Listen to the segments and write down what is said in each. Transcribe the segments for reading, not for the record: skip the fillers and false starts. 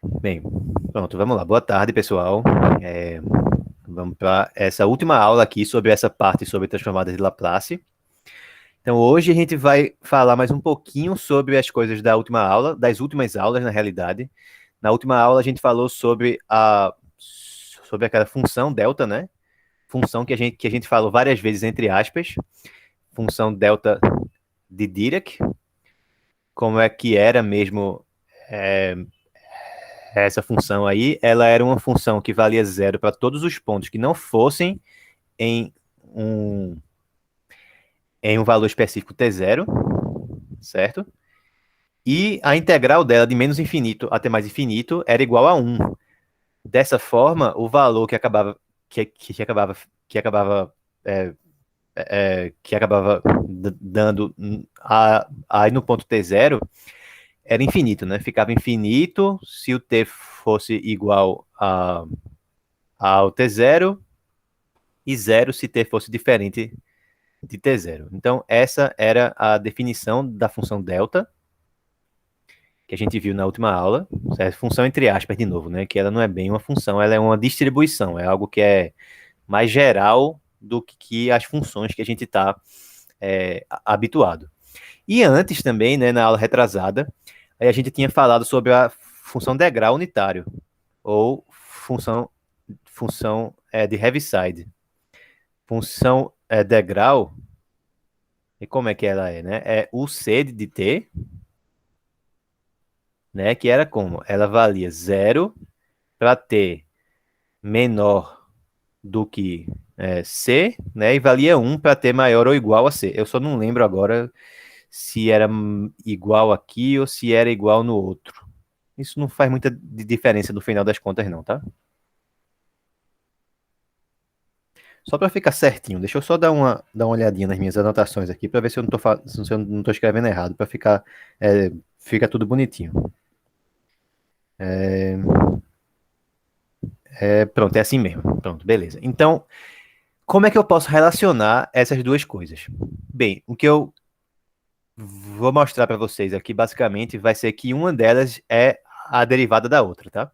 Bem, pronto, vamos lá. Boa tarde, pessoal. Vamos para essa última aula aqui sobre essa parte sobre transformadas de Laplace. Então, hoje a gente vai falar mais um pouquinho sobre as coisas da última aula, das últimas aulas, na realidade. Na última aula a gente falou sobre aquela função delta, né? Função que a gente falou várias vezes entre aspas, função delta de Dirac, como é que era mesmo é, essa função aí. Ela era uma função que valia zero para todos os pontos que não fossem em um, em um valor específico t0, certo? E a integral dela de menos infinito até mais infinito era igual a 1. Dessa forma, o valor que acabava é, que acabava dando aí no ponto t0 era infinito, né? Ficava infinito se o t fosse igual ao t0 e zero se t fosse diferente de t0. Então, essa era a definição da função delta, que a gente viu na última aula, certo? Função entre aspas, de novo, né? Que ela não é bem uma função, ela é uma distribuição, é algo que é mais geral do que as funções que a gente está habituado. E antes também, né, na aula retrasada, a gente tinha falado sobre a função degrau unitário, ou função de Heaviside. Função degrau, e como é que ela é, né? É o C de t, né? Que era como? Ela valia zero para t menor do que C, né? E valia 1 para t maior ou igual a C. Eu só não lembro agora se era igual aqui ou se era igual no outro. Isso não faz muita diferença no final das contas, não, tá? Só para ficar certinho, deixa eu só dar uma olhadinha nas minhas anotações aqui para ver se eu não tô escrevendo errado, para fica tudo bonitinho. Pronto, é assim mesmo. Pronto, beleza. Então, como é que eu posso relacionar essas duas coisas? Bem, o que eu vou mostrar para vocês aqui, basicamente, vai ser que uma delas é a derivada da outra, tá?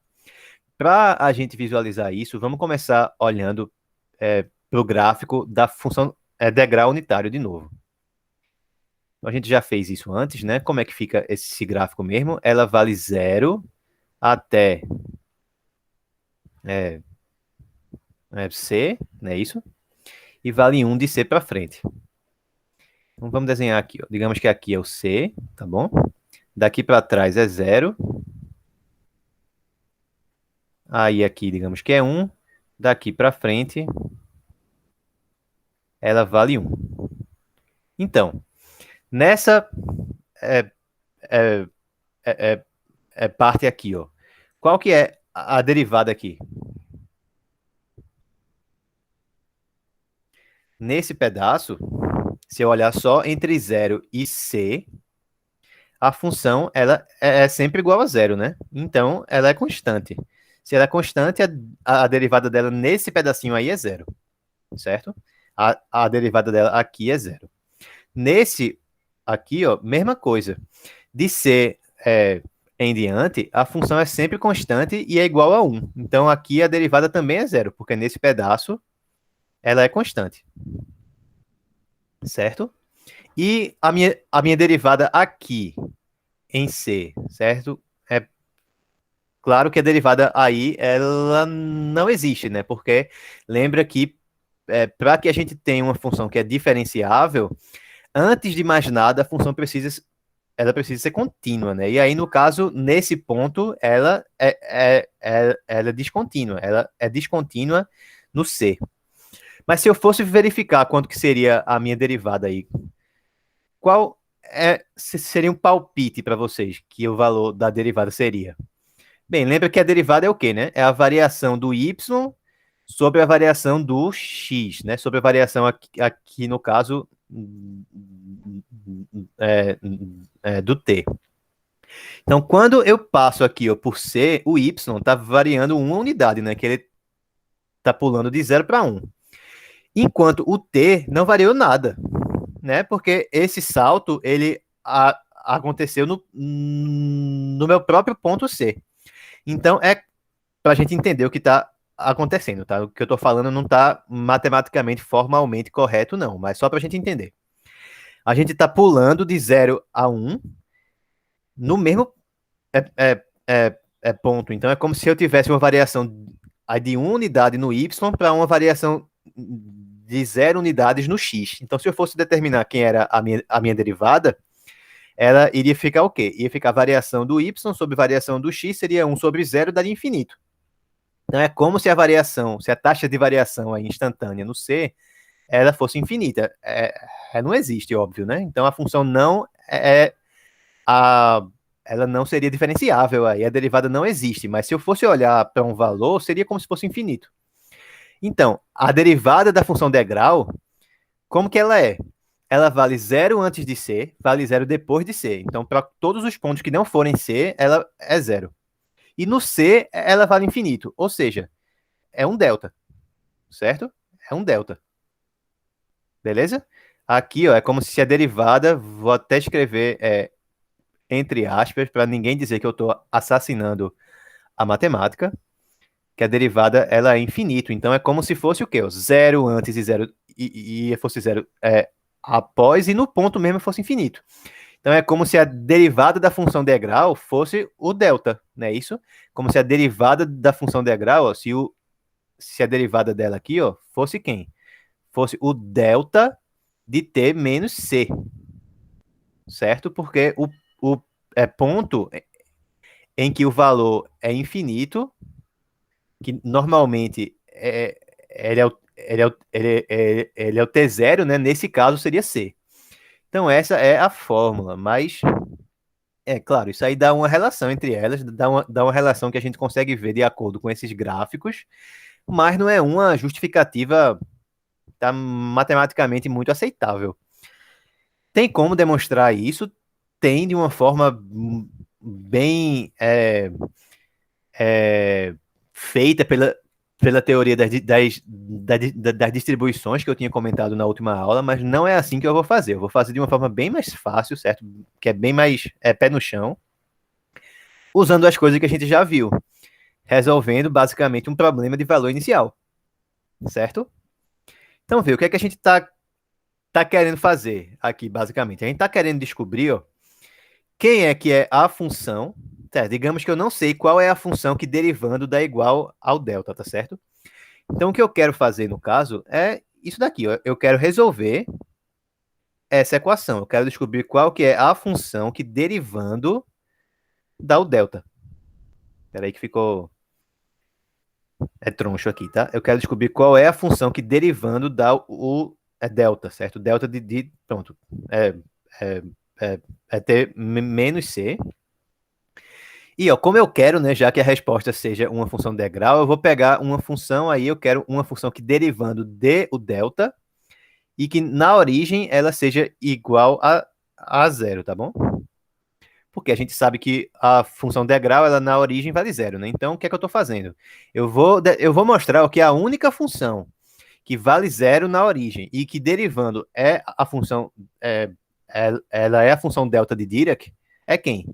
Para a gente visualizar isso, vamos começar olhando para o gráfico da função degrau unitário de novo. Então, a gente já fez isso antes, né? Como é que fica esse gráfico mesmo? Ela vale zero até C, não é isso? E vale 1 de C para frente. Então, vamos desenhar aqui. Ó. Digamos que aqui é o C, tá bom? Daqui para trás é 0. Aí aqui, digamos que é 1. Daqui para frente, ela vale 1. Então, nessa é, é, é, parte aqui, ó. Qual que é a derivada aqui? Nesse pedaço, se eu olhar só entre 0 e C, a função ela é sempre igual a zero, né? Então, ela é constante. Se ela é constante, a derivada dela nesse pedacinho aí é zero, certo? A derivada dela aqui é zero. Nesse aqui, ó, mesma coisa. De C em diante, a função é sempre constante e é igual a 1. Então, aqui a derivada também é zero, porque nesse pedaço ela é constante, certo? E a minha derivada aqui em C, certo? É claro que a derivada aí, ela não existe, né? Porque lembra que para que a gente tenha uma função que é diferenciável, antes de mais nada, a função ela precisa ser contínua, né? E aí, no caso, nesse ponto, ela é descontínua. Ela é descontínua no C. Mas se eu fosse verificar quanto que seria a minha derivada aí, qual seria um palpite para vocês que o valor da derivada seria? Bem, lembra que a derivada é o quê, né? É a variação do y sobre a variação do x, né? Sobre a variação aqui no caso do t. Então, quando eu passo aqui ó, por c, o y está variando uma unidade, né? Que ele está pulando de 0 para 1. Enquanto o t não variou nada, né? Porque esse salto ele aconteceu no meu próprio ponto C. Então, é para a gente entender o que está acontecendo, tá? O que eu estou falando não está matematicamente, formalmente correto, não, mas só para a gente entender. A gente está pulando de 0 a 1 no mesmo ponto. Então, é como se eu tivesse uma variação de 1 unidade no y para uma variação de 0 unidades no x. Então, se eu fosse determinar quem era a minha derivada, ela iria ficar o quê? Ia ficar a variação do y sobre variação do x, seria 1 sobre 0, daria infinito. Então, é como se a variação, se a taxa de variação aí instantânea no C, ela fosse infinita. Não existe, óbvio, né? Então, a função não a, ela não seria diferenciável aí, a derivada não existe, mas se eu fosse olhar para um valor, seria como se fosse infinito. Então, a derivada da função degrau, como que ela é? Ela vale 0 antes de C, vale 0 depois de C. Então, para todos os pontos que não forem C, ela é 0. E no C, ela vale infinito, ou seja, é um delta, certo? É um delta, beleza? Aqui, ó, é como se a derivada, vou até escrever entre aspas, para ninguém dizer que eu estou assassinando a matemática, que a derivada ela é infinito. Então é como se fosse o quê? Zero antes e zero e fosse zero após e no ponto mesmo fosse infinito. Então é como se a derivada da função degrau fosse o delta, não é isso? Como se a derivada da função degrau, ó, se a derivada dela aqui, ó, fosse quem? Fosse o delta de t menos c, certo? Porque o ponto em que o valor é infinito, que normalmente ele é o T0, né? Nesse caso seria C. Então essa é a fórmula, mas é claro, isso aí dá uma relação entre elas, dá uma relação que a gente consegue ver de acordo com esses gráficos, mas não é uma justificativa tá, matematicamente muito aceitável. Tem como demonstrar isso? Tem de uma forma bem feita pela teoria das distribuições que eu tinha comentado na última aula, mas não é assim que eu vou fazer. Eu vou fazer de uma forma bem mais fácil, certo? Que é bem mais pé no chão, usando as coisas que a gente já viu, resolvendo basicamente um problema de valor inicial, certo? Então, vê, o que é que a gente tá querendo fazer aqui, basicamente? A gente tá querendo descobrir, ó, quem é que é a função, certo? Digamos que eu não sei qual é a função que derivando dá igual ao delta, tá certo? Então, o que eu quero fazer, no caso, é isso daqui. Ó. Eu quero resolver essa equação. Eu quero descobrir qual que é a função que derivando dá o delta. Espera aí que ficou troncho aqui, tá? Eu quero descobrir qual é a função que derivando dá o delta, certo? Delta pronto, é, é, é t menos c. E ó, como eu quero, né, já que a resposta seja uma função degrau, eu vou pegar uma função aí, eu quero uma função que derivando dê o delta, e que na origem ela seja igual a zero, tá bom? Porque a gente sabe que a função degrau, ela na origem vale zero, né? Então, o que é que eu estou fazendo? Eu vou mostrar o que é a única função que vale zero na origem e que derivando é a função, ela é a função delta de Dirac, é quem?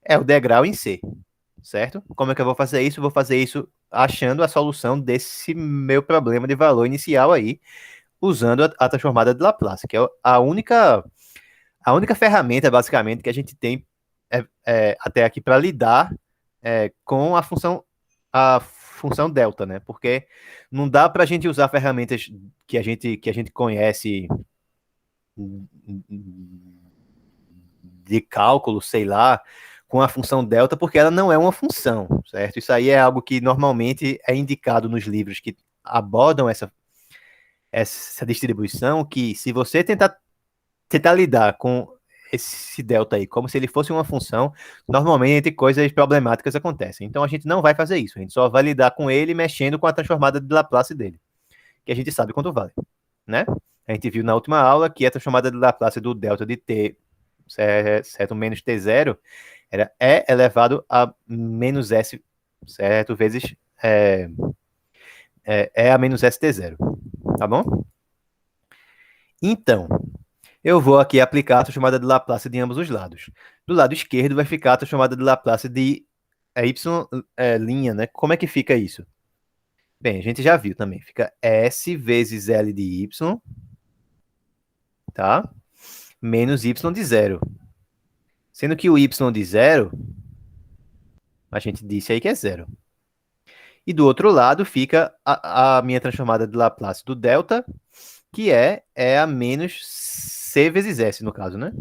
É o degrau em C, certo? Como é que eu vou fazer isso? Eu vou fazer isso achando a solução desse meu problema de valor inicial aí, usando a transformada de Laplace, que é a única ferramenta, basicamente, que a gente tem até aqui para lidar com a função delta, né? Porque não dá para a gente usar ferramentas que a gente conhece de cálculo, sei lá, com a função delta, porque ela não é uma função, certo? Isso aí é algo que normalmente é indicado nos livros que abordam essa distribuição, que se você tentar lidar com esse delta aí como se ele fosse uma função, normalmente coisas problemáticas acontecem. Então a gente não vai fazer isso, a gente só vai lidar com ele mexendo com a transformada de Laplace dele, que a gente sabe quanto vale, né? A gente viu na última aula que a transformada de Laplace do delta de t, certo, menos t0, era e elevado a menos s, certo, vezes e a menos st0, tá bom? Então, eu vou aqui aplicar a transformada de Laplace de ambos os lados. Do lado esquerdo vai ficar a transformada de Laplace de y linha, né? Como é que fica isso? Bem, a gente já viu também. Fica S vezes L de y, tá? Menos y de zero. Sendo que o y de zero, a gente disse aí que é zero. E do outro lado fica a minha transformada de Laplace do delta, que é a menos c vezes s, no caso, né?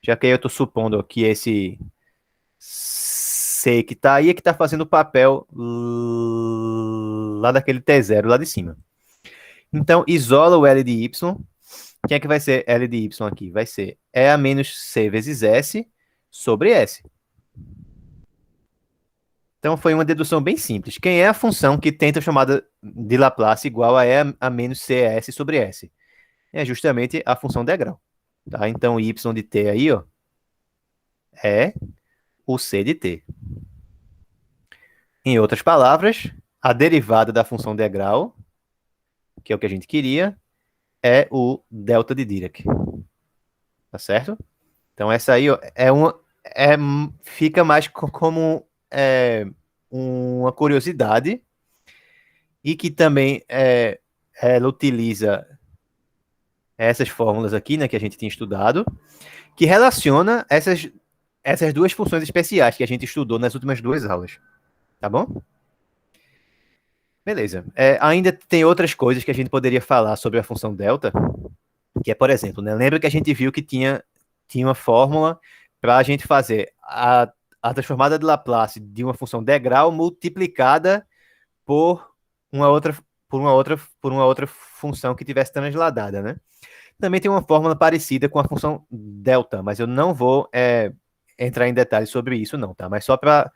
Já que aí eu estou supondo que esse c que está aí é que está fazendo o papel lá daquele t0 lá de cima. Então, isola o L de y. Quem é que vai ser L de y aqui? Vai ser E a menos c vezes s sobre s. Então, foi uma dedução bem simples. Quem é a função que tem a chamada de Laplace igual a E a menos cs sobre s? É justamente a função degrau. Tá? Então, y de t aí, ó, é o c de t. Em outras palavras, a derivada da função degrau, que é o que a gente queria, é o delta de Dirac. Tá certo? Então, essa aí ó, fica mais como uma curiosidade e que também ela utiliza essas fórmulas aqui, né, que a gente tinha estudado, que relaciona essas duas funções especiais que a gente estudou nas últimas duas aulas. Tá bom? Beleza. Ainda tem outras coisas que a gente poderia falar sobre a função delta, que é, por exemplo, né, lembra que a gente viu que tinha uma fórmula para a gente fazer a transformada de Laplace de uma função degrau multiplicada por uma outra, por uma outra função que tivesse transladada, né? Também tem uma fórmula parecida com a função delta, mas eu não vou entrar em detalhes sobre isso, não, tá? Mas só para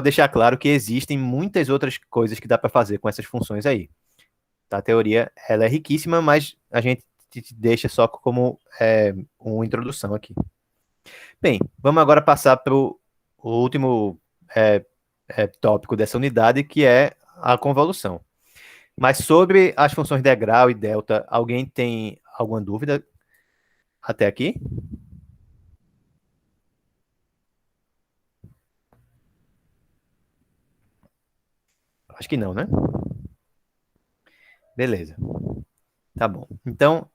deixar claro que existem muitas outras coisas que dá para fazer com essas funções aí. Tá? A teoria ela é riquíssima, mas a gente te deixa só como uma introdução aqui. Bem, vamos agora passar para o último tópico dessa unidade, que é a convolução. Mas sobre as funções degrau e delta, alguém tem alguma dúvida até aqui? Acho que não, né? Beleza. Tá bom. Então,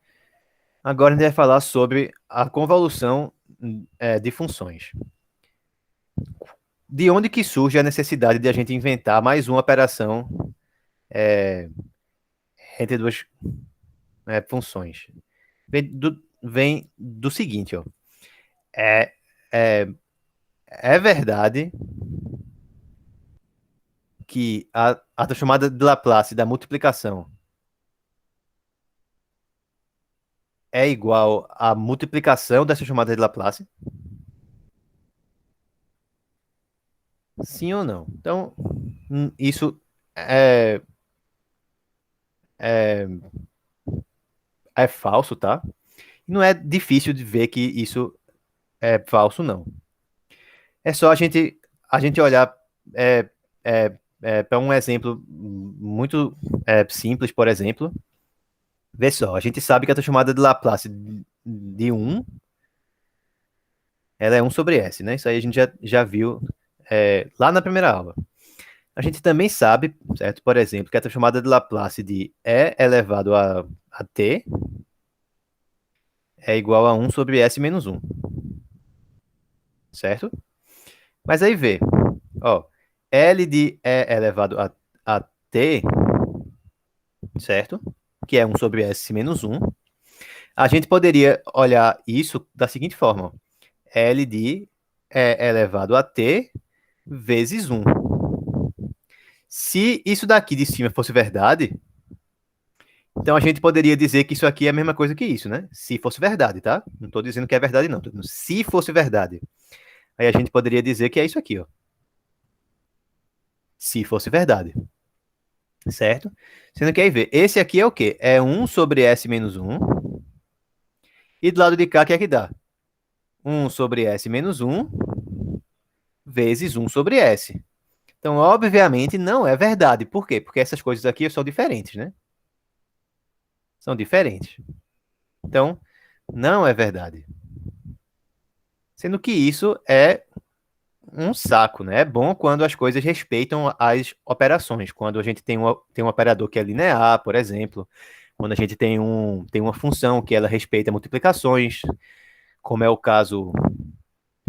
agora a gente vai falar sobre a convolução de funções. De onde que surge a necessidade de a gente inventar mais uma operação entre duas funções? Vem do seguinte, ó. É, é, é verdade que a transformada de Laplace da multiplicação é igual à multiplicação dessa chamada de Laplace? Sim ou não? Então, isso é, é, é falso, tá? Não é difícil de ver que isso é falso, não. É só a gente olhar para um exemplo muito simples, por exemplo. Vê só, a gente sabe que a transformada de Laplace de 1, ela é 1 sobre S, né? Isso aí a gente já viu lá na primeira aula. A gente também sabe, certo? Por exemplo, que a transformada de Laplace de E elevado a T é igual a 1 sobre S menos 1, certo? Mas aí vê, ó, L de E elevado a T, certo? Que é 1 sobre S menos 1. A gente poderia olhar isso da seguinte forma, ó. L de E elevado a T vezes 1. Se isso daqui de cima fosse verdade, então a gente poderia dizer que isso aqui é a mesma coisa que isso, né? Se fosse verdade, tá? Não estou dizendo que é verdade, não. Tô dizendo se fosse verdade. Aí a gente poderia dizer que é isso aqui, ó. Se fosse verdade. Certo? Sendo que aí vê, esse aqui é o quê? É 1 sobre S menos 1. E do lado de cá, o que é que dá? 1 sobre S menos 1 vezes 1 sobre S. Então, obviamente, não é verdade. Por quê? Porque essas coisas aqui são diferentes, né? São diferentes. Então, não é verdade. Sendo que isso é um saco, né? É bom quando as coisas respeitam as operações. Quando a gente tem um operador que é linear, por exemplo. Quando a gente tem uma função que ela respeita multiplicações, como é o caso,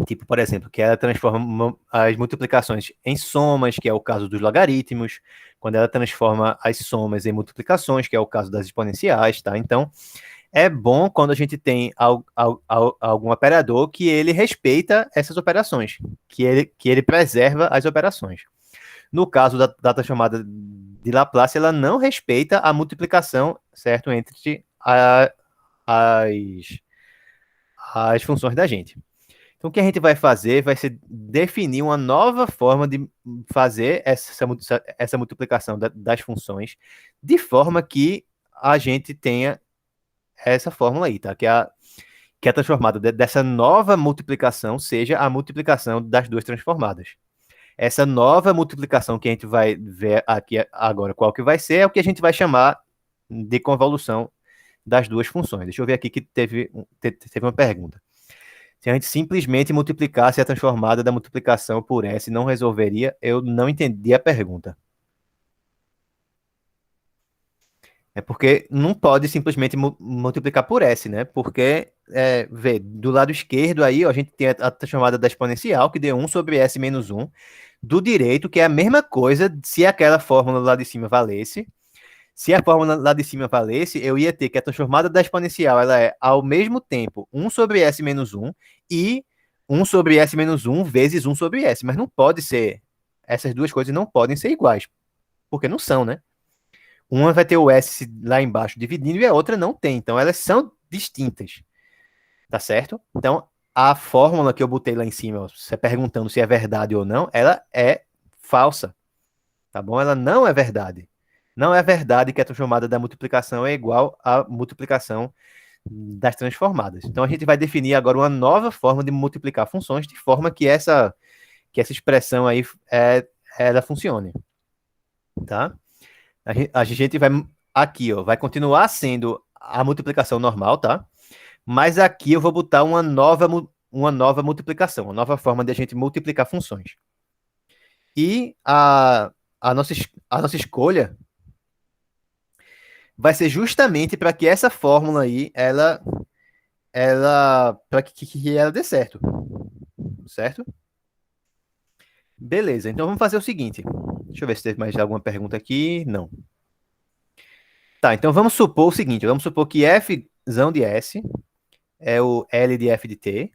tipo, por exemplo, que ela transforma as multiplicações em somas, que é o caso dos logaritmos. Quando ela transforma as somas em multiplicações, que é o caso das exponenciais, tá? Então, é bom quando a gente tem algum operador que ele respeita essas operações, que ele preserva as operações. No caso da transformada de Laplace, ela não respeita a multiplicação, certo, entre as, as funções da gente. Então, o que a gente vai fazer vai ser definir uma nova forma de fazer essa multiplicação das funções, de forma que a gente tenha essa fórmula aí, tá? Que a transformada dessa nova multiplicação seja a multiplicação das duas transformadas. Essa nova multiplicação que a gente vai ver aqui agora, qual que vai ser, é o que a gente vai chamar de convolução das duas funções. Deixa eu ver aqui que teve uma pergunta. Se a gente simplesmente multiplicasse a transformada da multiplicação por S, não resolveria? Eu não entendi a pergunta. É porque não pode simplesmente multiplicar por S, né? Porque, vê, do lado esquerdo aí, ó, a gente tem a chamada da exponencial, que deu 1 sobre S menos 1. Do direito, que é a mesma coisa se aquela fórmula lá de cima valesse. Se a fórmula lá de cima valesse, eu ia ter que a transformada da exponencial, ela é, ao mesmo tempo, 1 sobre S menos 1 e 1 sobre S menos 1 vezes 1 sobre S. Mas não pode ser, essas duas coisas não podem ser iguais, porque não são, né? Uma vai ter o S lá embaixo dividindo e a outra não tem. Então elas são distintas. Tá certo? Então a fórmula que eu botei lá em cima, você perguntando se é verdade ou não, ela é falsa. Tá bom? Ela não é verdade. Não é verdade que a transformada da multiplicação é igual à multiplicação das transformadas. Então a gente vai definir agora uma nova forma de multiplicar funções de forma que essa expressão aí ela funcione. Tá? A gente vai aqui, ó, vai continuar sendo a multiplicação normal, tá? Mas aqui eu vou botar uma nova multiplicação, uma nova forma de a gente multiplicar funções. E a nossa escolha vai ser justamente para que essa fórmula aí, para que ela dê certo, certo? Beleza, então vamos fazer o seguinte. Deixa eu ver se teve mais alguma pergunta aqui. Não. Tá, então vamos supor o seguinte, vamos supor que f de S é o L de f de t,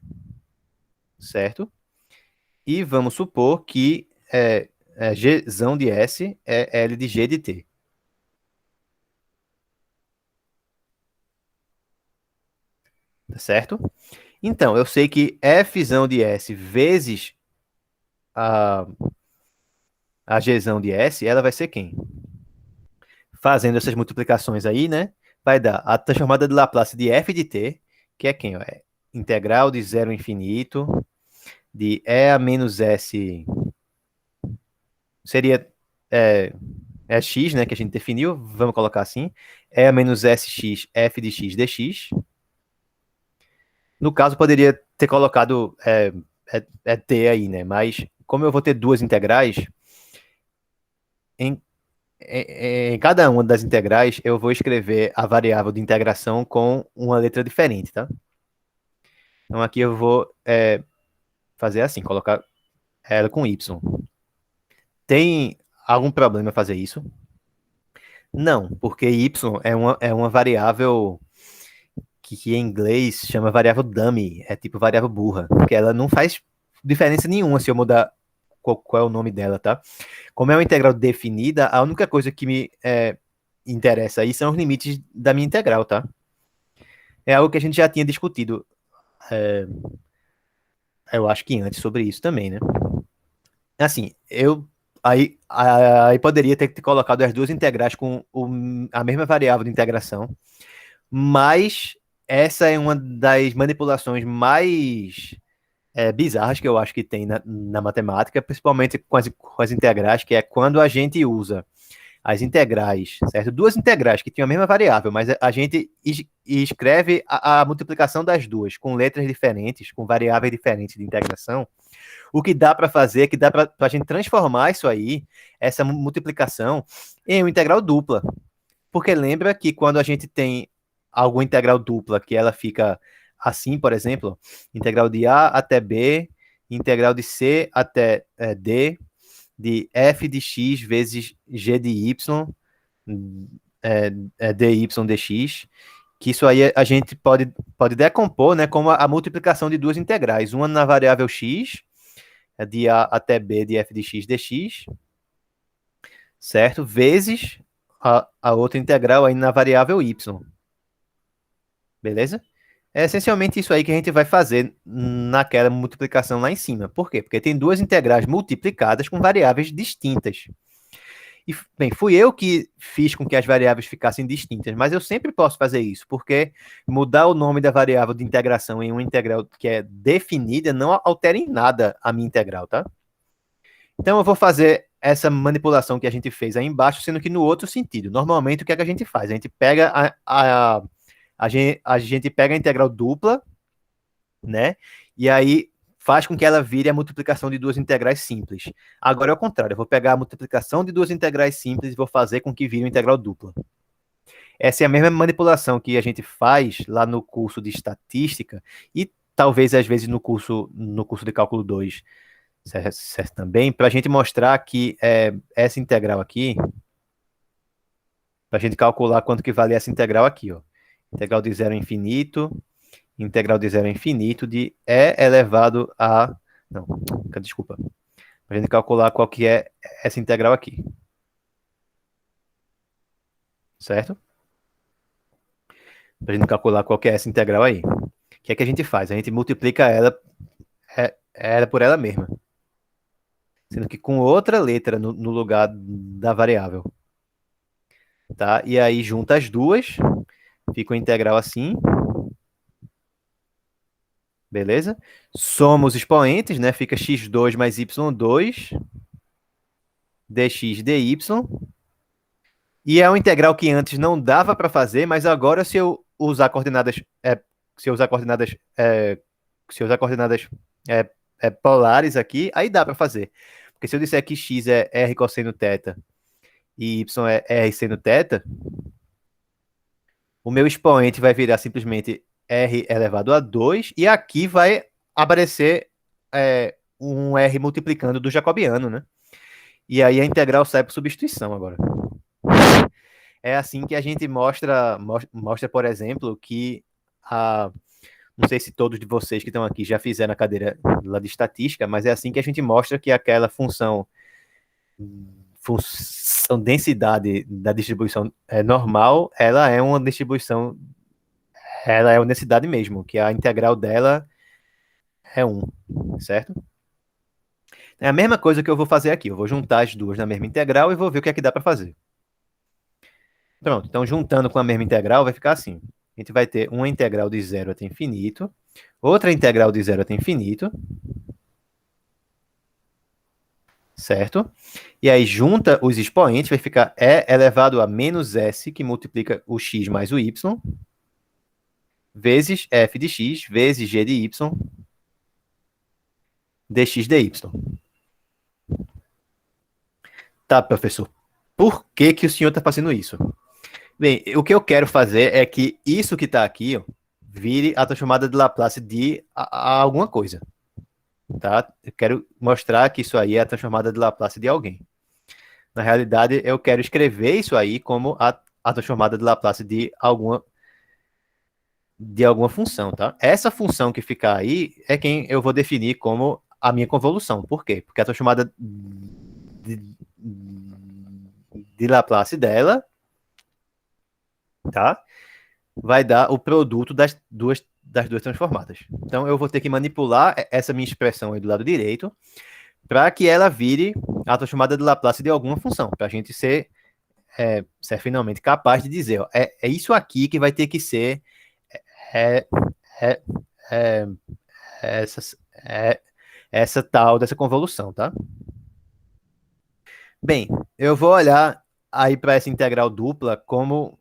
certo? E vamos supor que G de S é L de G de T. Tá certo? Então, eu sei que F de S vezes a, a G de S, ela vai ser quem? Fazendo essas multiplicações aí, né? Vai dar a transformada de Laplace de F de T, que é quem? Ó? É integral de zero ao infinito de E a menos S. Seria x, né? Que a gente definiu. Vamos colocar assim. E a menos sx f de x dx. No caso, poderia ter colocado t aí, né? Mas como eu vou ter duas integrais, em, em cada uma das integrais eu vou escrever a variável de integração com uma letra diferente, tá? Então aqui eu vou fazer assim, colocar ela com y. Tem algum problema fazer isso? Não, porque y é uma variável que em inglês chama variável dummy, é tipo variável burra, porque ela não faz diferença nenhuma se eu mudar qual é o nome dela, tá? Como é uma integral definida, a única coisa que me interessa aí são os limites da minha integral, tá? É algo que a gente já tinha discutido, eu acho que antes, sobre isso também, né? Assim, aí poderia ter colocado as duas integrais com a mesma variável de integração, mas essa é uma das manipulações mais bizarras que eu acho que tem na matemática, principalmente com as integrais, que é quando a gente usa as integrais, certo? Duas integrais que tinham a mesma variável, mas a gente escreve a multiplicação das duas com letras diferentes, com variáveis diferentes de integração. O que dá para fazer é que dá para a gente transformar isso aí, essa multiplicação, em uma integral dupla. Porque lembra que quando a gente tem alguma integral dupla, que ela fica assim, por exemplo, integral de A até B, integral de C até D, de f de x vezes g de y, dy dx, que isso aí a gente pode decompor, né, como a multiplicação de duas integrais, uma na variável x, de a até b de f de x dx, certo? Vezes a outra integral aí na variável y, beleza? É essencialmente isso aí que a gente vai fazer naquela multiplicação lá em cima. Por quê? Porque tem duas integrais multiplicadas com variáveis distintas. E, bem, fui eu que fiz com que as variáveis ficassem distintas, mas eu sempre posso fazer isso, porque mudar o nome da variável de integração em uma integral que é definida não altera em nada a minha integral, tá? Então eu vou fazer essa manipulação que a gente fez aí embaixo, sendo que no outro sentido. Normalmente, o que é que a gente faz? A gente pega a gente pega a integral dupla, né? E aí faz com que ela vire a multiplicação de duas integrais simples. Agora é o contrário, eu vou pegar a multiplicação de duas integrais simples e vou fazer com que vire uma integral dupla. Essa é a mesma manipulação que a gente faz lá no curso de estatística e talvez às vezes no curso de cálculo 2, certo também, para a gente mostrar que essa integral aqui, para a gente calcular quanto que vale essa integral aqui, ó. Integral de zero a infinito, integral de zero a infinito de e elevado a... Não, desculpa. Para a gente calcular qual que é essa integral aqui. Certo? Para a gente calcular qual que é essa integral aí. O que é que a gente faz? A gente multiplica ela por ela mesma. Sendo que com outra letra no lugar da variável. Tá? E aí junta as duas, fica uma integral assim. Beleza? Soma os expoentes, né? Fica x2 mais y2 dx dy. E é uma integral que antes não dava para fazer, mas agora se eu usar coordenadas, se eu usar coordenadas, se eu usar coordenadas polares aqui, aí dá para fazer. Porque se eu disser que x é r cosseno θ e y é r seno θ, o meu expoente vai virar simplesmente r elevado a 2 e aqui vai aparecer um r multiplicando do jacobiano, né? E aí a integral sai por substituição agora. É assim que a gente mostra, por exemplo, que não sei se todos de vocês que estão aqui já fizeram a cadeira lá de estatística, mas é assim que a gente mostra que aquela função densidade da distribuição normal, ela é uma distribuição, ela é uma densidade mesmo, que a integral dela é 1, certo? É a mesma coisa que eu vou fazer aqui, eu vou juntar as duas na mesma integral e vou ver o que é que dá para fazer. Pronto, então juntando com a mesma integral vai ficar assim. A gente vai ter uma integral de zero até infinito, outra integral de zero até infinito, certo? E aí junta os expoentes, vai ficar e elevado a menos s, que multiplica o x mais o y, vezes f de x, vezes g de y, dx dy. Tá, professor. Por que que o senhor está fazendo isso? Bem, o que eu quero fazer é que isso que está aqui, ó, vire a transformada de Laplace de a alguma coisa. Tá? Eu quero mostrar que isso aí é a transformada de Laplace de alguém. Na realidade, eu quero escrever isso aí como a transformada de Laplace de alguma função, tá? Essa função que ficar aí é quem eu vou definir como a minha convolução. Por quê? Porque a transformada de Laplace dela, tá? Vai dar o produto das duas transformadas. Então, eu vou ter que manipular essa minha expressão aí do lado direito para que ela vire a transformada de Laplace de alguma função, para a gente ser finalmente capaz de dizer, ó, é isso aqui que vai ter que ser é, é, é, essa tal dessa convolução, tá? Bem, eu vou olhar aí para essa integral dupla como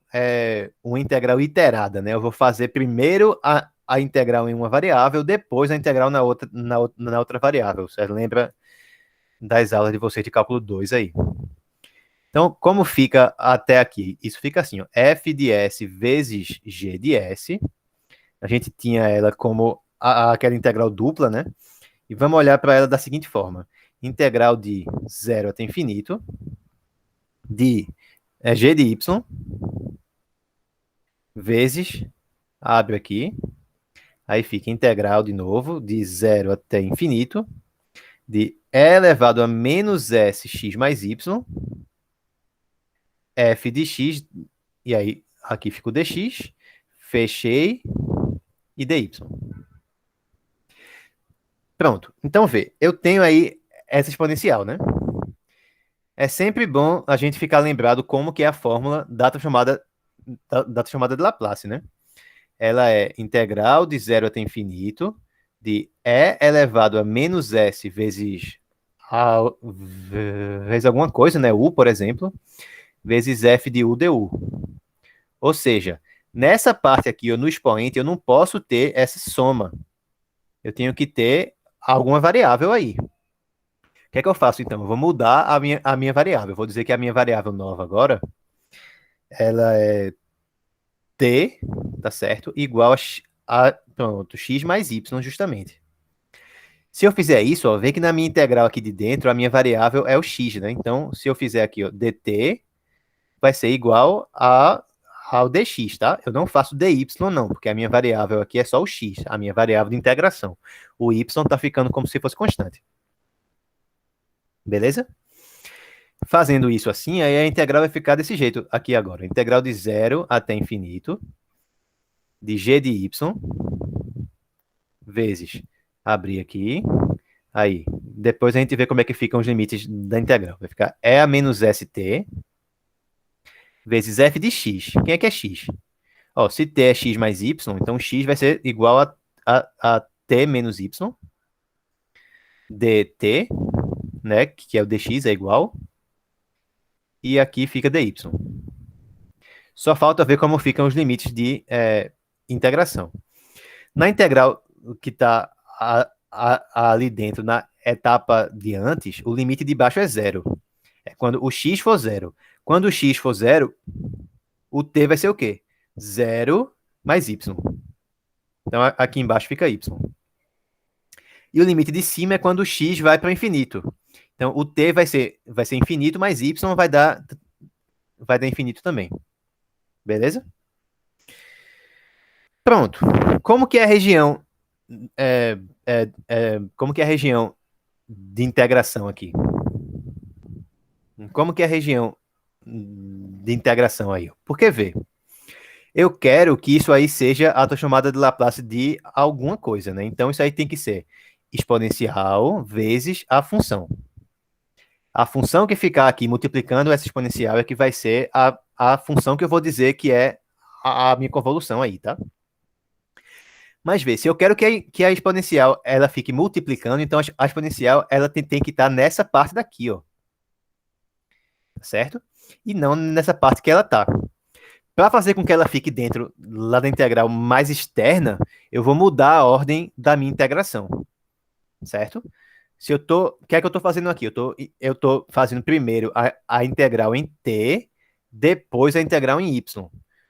uma integral iterada, né? Eu vou fazer primeiro a integral em uma variável, depois a integral na outra variável. Você lembra das aulas de vocês de cálculo 2 aí. Então, como fica até aqui? Isso fica assim, ó, f de s vezes g de s. A gente tinha ela como aquela integral dupla, né? E vamos olhar para ela da seguinte forma. Integral de 0 até infinito, de g de y, vezes, abre aqui, aí fica integral de novo, de 0 até infinito, de e elevado a menos sx mais y, f de x, e aí aqui fica o dx, fechei, e dy. Pronto. Então, vê, eu tenho aí essa exponencial, né? É sempre bom a gente ficar lembrado como que é a fórmula da transformada de Laplace, né? Ela é integral de 0 até infinito, de e elevado a menos s vezes alguma coisa, né? U, por exemplo, vezes f de u du. Ou seja, nessa parte aqui, no expoente, eu não posso ter essa soma. Eu tenho que ter alguma variável aí. O que é que eu faço, então? Eu vou mudar a minha variável. Eu vou dizer que a minha variável nova agora, ela é t, tá certo? Igual pronto, x mais y, justamente. Se eu fizer isso, ó, vê que na minha integral aqui de dentro, a minha variável é o x, né? Então, se eu fizer aqui, ó, dt, vai ser igual ao dx, tá? Eu não faço dy não, porque a minha variável aqui é só o x, a minha variável de integração. O y tá ficando como se fosse constante. Beleza? Fazendo isso assim, aí a integral vai ficar desse jeito aqui agora. Integral de 0 até infinito, de g de y, vezes, abrir aqui, aí, depois a gente vê como é que ficam os limites da integral. Vai ficar e a menos st, vezes f de x. Quem é que é x? Ó, se t é x mais y, então x vai ser igual a t menos y, dt, né, que é o dx, é igual, e aqui fica dy. Só falta ver como ficam os limites de integração. Na integral que está ali dentro, na etapa de antes, o limite de baixo é zero. É quando o x for zero. Quando o x for zero, o t vai ser o quê? Zero mais y. Então aqui embaixo fica y. E o limite de cima é quando o x vai para o infinito. Então o t vai ser infinito, mais y vai dar infinito também. Beleza? Pronto. Como que é a região como que é a região de integração aqui? Como que é a região de integração aí? Porque vê, eu quero que isso aí seja a transformada de Laplace de alguma coisa, né? Então isso aí tem que ser exponencial vezes a função. A função que ficar aqui multiplicando essa exponencial é que vai ser a função que eu vou dizer que é a minha convolução aí, tá? Mas vê, se eu quero que a exponencial ela fique multiplicando, então a exponencial ela tem que estar nessa parte daqui, ó. Certo? E não nessa parte que ela tá. Para fazer com que ela fique dentro lá da integral mais externa, eu vou mudar a ordem da minha integração. Certo? Se eu tô, o que é que eu estou fazendo aqui? Eu tô fazendo primeiro a integral em t, depois a integral em y.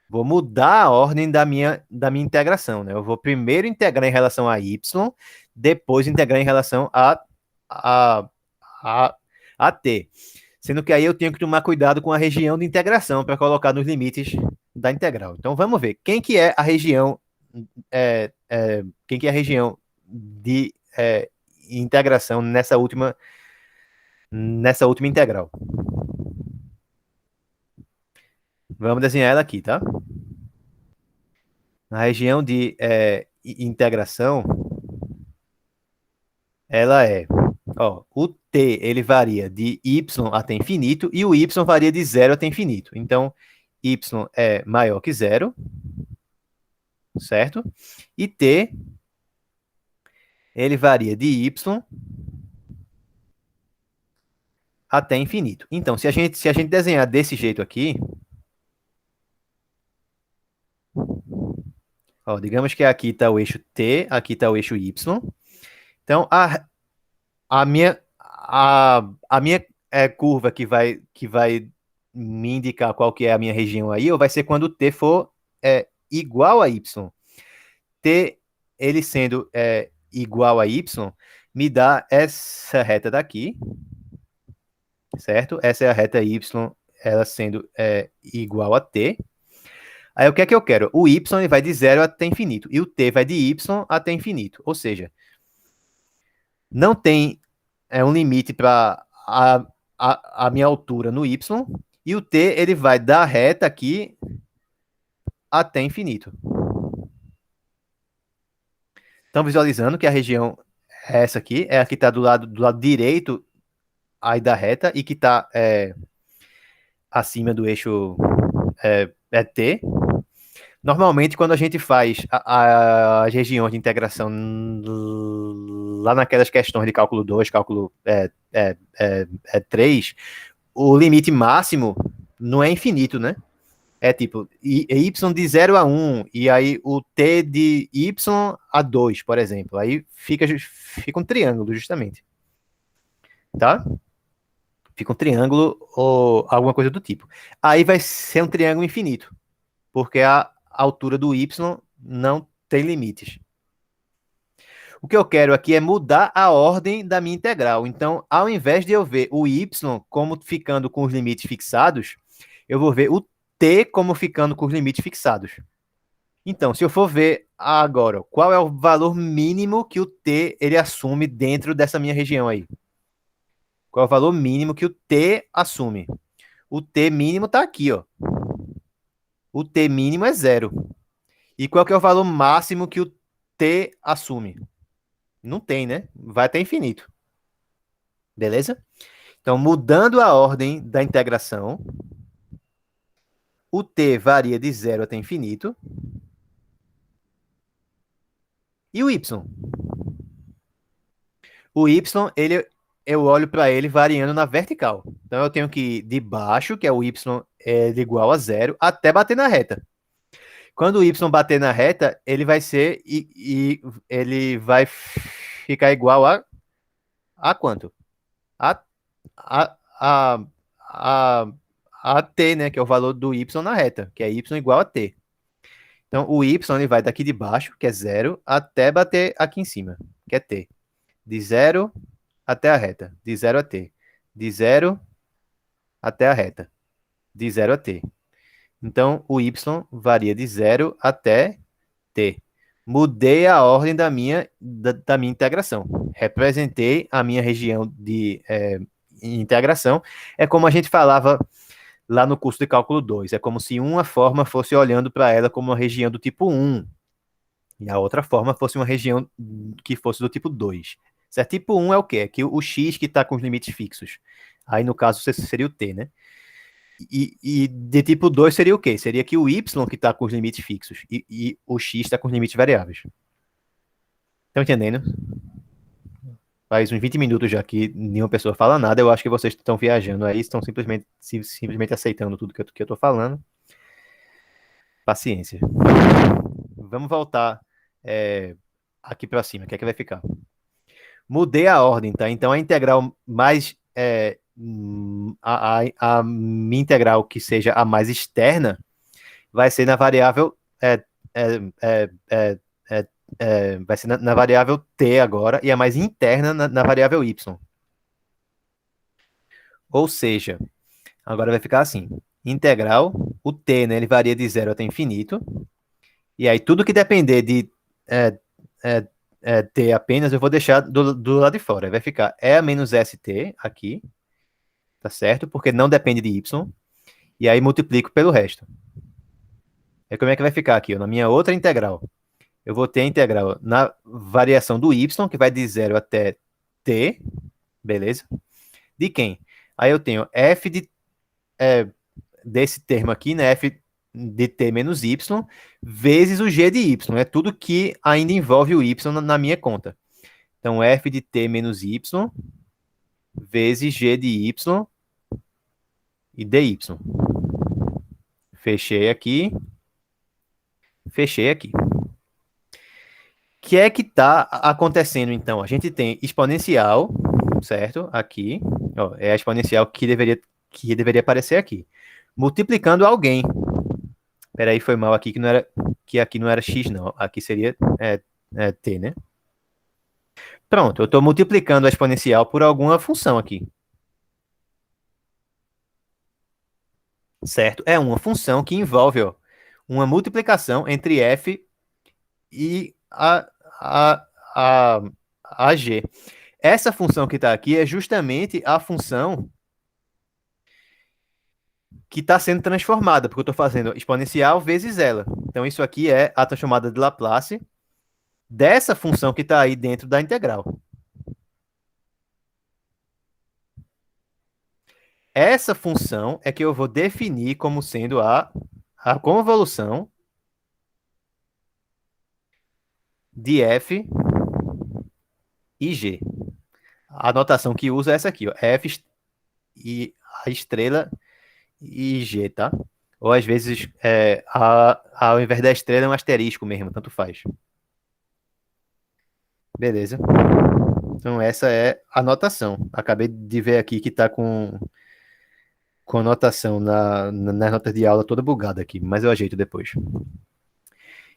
Vou mudar a ordem da minha integração, né? Eu vou primeiro integrar em relação a y, depois integrar em relação a, a, a t. Sendo que aí eu tenho que tomar cuidado com a região de integração para colocar nos limites da integral. Então vamos ver quem que é a região, quem que é a região de integração nessa última integral. Vamos desenhar ela aqui, tá? Na região de integração, ela ó, o t ele varia de y até infinito e o y varia de 0 até infinito. Então, y é maior que zero, certo? E t ele varia de y até infinito. Então, se a gente desenhar desse jeito aqui, ó, digamos que aqui está o eixo T, aqui está o eixo Y. Então, a minha curva que vai me indicar qual que é a minha região aí, ou vai ser quando T for igual a Y. T, ele sendo igual a Y, me dá essa reta daqui, certo? Essa é a reta Y, ela sendo igual a T. Aí o que é que eu quero? O Y ele vai de 0 até infinito, e o T vai de Y até infinito. Ou seja, não tem um limite para a minha altura no Y, e o T ele vai da reta aqui até infinito. Estão visualizando que a região é essa aqui, é a que está do lado direito aí da reta e que está acima do eixo T. Normalmente, quando a gente faz as regiões de integração lá naquelas questões de cálculo 2, cálculo 3, o limite máximo não é infinito, né? É tipo y de 0 a 1, e aí o t de y a 2, por exemplo. Aí fica um triângulo, justamente. Tá? Fica um triângulo ou alguma coisa do tipo. Aí vai ser um triângulo infinito, porque a altura do y não tem limites. O que eu quero aqui é mudar a ordem da minha integral. Então, ao invés de eu ver o y como ficando com os limites fixados, eu vou ver o t como ficando com os limites fixados. Então, se eu for ver agora, qual é o valor mínimo que o t ele assume dentro dessa minha região aí? Qual é o valor mínimo que o t assume? O t mínimo está aqui, ó. O t mínimo é 0. E qual que é o valor máximo que o t assume? Não tem, né? Vai até infinito. Beleza? Então, mudando a ordem da integração, o t varia de 0 até infinito. E o y? O y, eu olho para ele variando na vertical. Então, eu tenho que ir de baixo, que é o y igual a 0, até bater na reta. Quando o y bater na reta, ele vai ser ele vai ficar igual a quanto? A, a, a, a, a t, né? Que é o valor do y na reta, que é y igual a t. Então, o y ele vai daqui de baixo, que é 0, até bater aqui em cima, que é t. De 0 até a reta. De 0 a t. De 0 até a reta. De 0 a t. Então, o y varia de 0 até t. Mudei a ordem da minha integração. Representei a minha região de integração. É como a gente falava lá no curso de cálculo 2. É como se uma forma fosse olhando para ela como uma região do tipo 1. E a outra forma fosse uma região que fosse do tipo 2. Certo? Tipo 1 é o quê? É que o x que está com os limites fixos. Aí, no caso, seria o t, né? E de tipo 2 seria o quê? Seria que o y que está com os limites fixos e o x está com os limites variáveis. Estão entendendo? Faz uns 20 minutos já que nenhuma pessoa fala nada. Eu acho que vocês estão viajando aí, estão simplesmente aceitando tudo que eu estou falando. Paciência. Vamos voltar aqui para cima. O que é que vai ficar? Mudei a ordem, tá? Então a integral mais a minha integral que seja a mais externa vai ser na variável vai ser na variável t agora, e a mais interna na variável y. Ou seja, agora vai ficar assim: integral, o t, né, ele varia de 0 até infinito, e aí tudo que depender de t apenas, eu vou deixar do lado de fora. Vai ficar e menos st aqui, tá certo? Porque não depende de y. E aí multiplico pelo resto. E como é que vai ficar aqui? Ó, na minha outra integral, eu vou ter a integral na variação do y, que vai de 0 até t, beleza? De quem? Aí eu tenho f desse termo aqui, né? F de t menos y, vezes o g de y. É tudo que ainda envolve o y na minha conta. Então, f de t menos y vezes g de y e dy. Fechei aqui. Fechei aqui. O que é que está acontecendo, então? A gente tem exponencial, certo? Aqui, ó, é a exponencial que deveria aparecer aqui. Multiplicando alguém. Peraí, foi mal aqui que aqui não era x, não. Aqui seria t, né? Pronto, eu estou multiplicando a exponencial por alguma função aqui. Certo? É uma função que envolve, ó, uma multiplicação entre f e a, a g. Essa função que está aqui é justamente a função que está sendo transformada, porque eu estou fazendo exponencial vezes ela. Então, isso aqui é a transformada de Laplace dessa função que está aí dentro da integral. Essa função é que eu vou definir como sendo a convolução de f e g. A notação que usa é essa aqui, ó, f e a estrela e g, tá? Ou às vezes, ao invés da estrela, é um asterisco mesmo, tanto faz. Beleza. Então, essa é a notação. Acabei de ver aqui que está com a notação nas notas de aula toda bugada aqui, mas eu ajeito depois.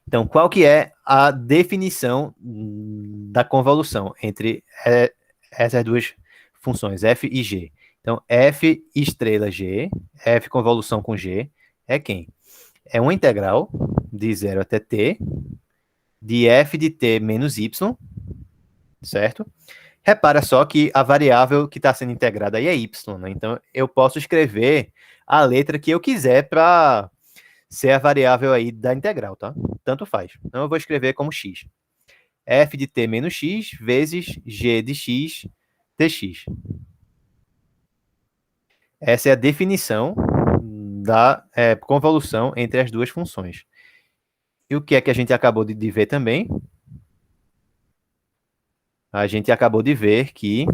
Então, qual que é a definição da convolução entre essas duas funções, f e g? Então, f estrela g, f convolução com g, é quem? É uma integral de 0 até t, de f de t menos y, certo? Repara só que a variável que está sendo integrada aí é y, né? Então, eu posso escrever a letra que eu quiser para ser a variável aí da integral, tá? Tanto faz. Então, eu vou escrever como x. F de t menos x vezes g de x dx. Essa é a definição da convolução entre as duas funções. E o que é que a gente acabou de ver também? A gente acabou de ver que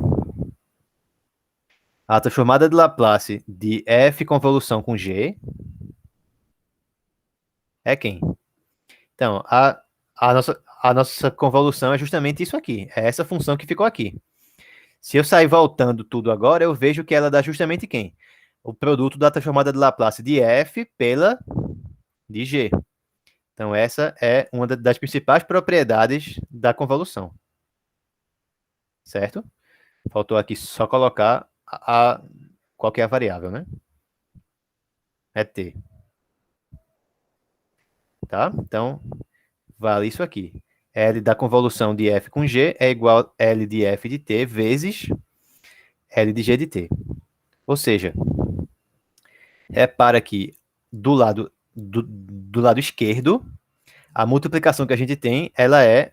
a transformada de Laplace de f convolução com g é quem? Então, a nossa convolução é justamente isso aqui. É essa função que ficou aqui. Se eu sair voltando tudo agora, eu vejo que ela dá justamente quem? O produto da transformada de Laplace de f pela de g. Então, essa é uma das principais propriedades da convolução. Certo? Faltou aqui só colocar qual que é a variável, né? É t. Tá? Então, vale isso aqui. L da convolução de f com g é igual a L de f de t vezes L de g de t. Ou seja, repara que do lado esquerdo, a multiplicação que a gente tem, ela é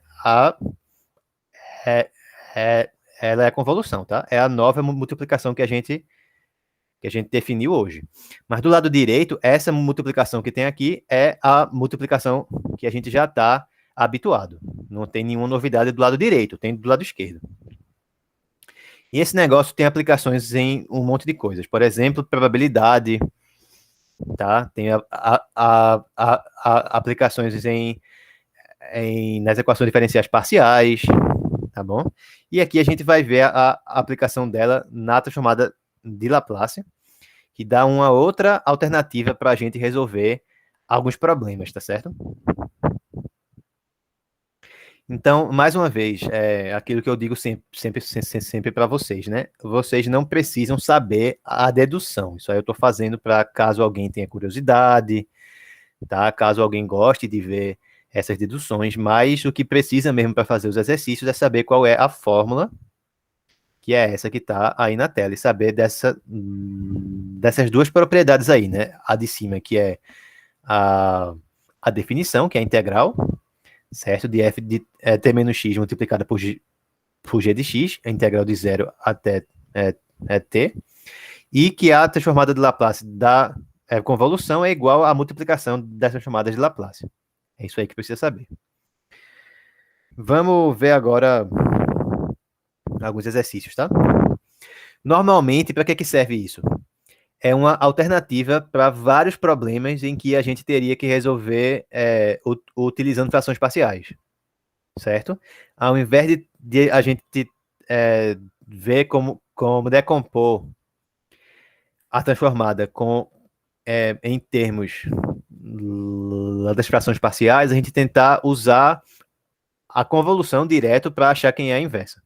ela é a convolução, tá? É a nova multiplicação que a gente definiu hoje. Mas do lado direito, essa multiplicação que tem aqui é a multiplicação que a gente já está habituado. Não tem nenhuma novidade do lado direito, tem do lado esquerdo. E esse negócio tem aplicações em um monte de coisas. Por exemplo, probabilidade, tá? Tem aplicações nas equações diferenciais parciais, tá bom? E aqui a gente vai ver a aplicação dela na transformada de Laplace, que dá uma outra alternativa para a gente resolver alguns problemas, tá certo? Então, mais uma vez, aquilo que eu digo sempre para vocês, né? Vocês não precisam saber a dedução. Isso aí eu estou fazendo para caso alguém tenha curiosidade, tá? Caso alguém goste de ver essas deduções, mas o que precisa mesmo para fazer os exercícios é saber qual é a fórmula, que é essa que está aí na tela, e saber dessas duas propriedades aí, né? A de cima, que é a definição, que é a integral, certo? De f de t menos x multiplicada por g de x, a integral de 0 até t, e que a transformada de Laplace da convolução é igual à multiplicação das transformadas de Laplace. É isso aí que precisa saber. Vamos ver agora alguns exercícios, tá? Normalmente, para que serve isso? É uma alternativa para vários problemas em que a gente teria que resolver utilizando frações parciais, certo? Ao invés de a gente é, ver como decompor a transformada em termos das frações parciais, a gente tentar usar a convolução direto para achar quem é a inversa.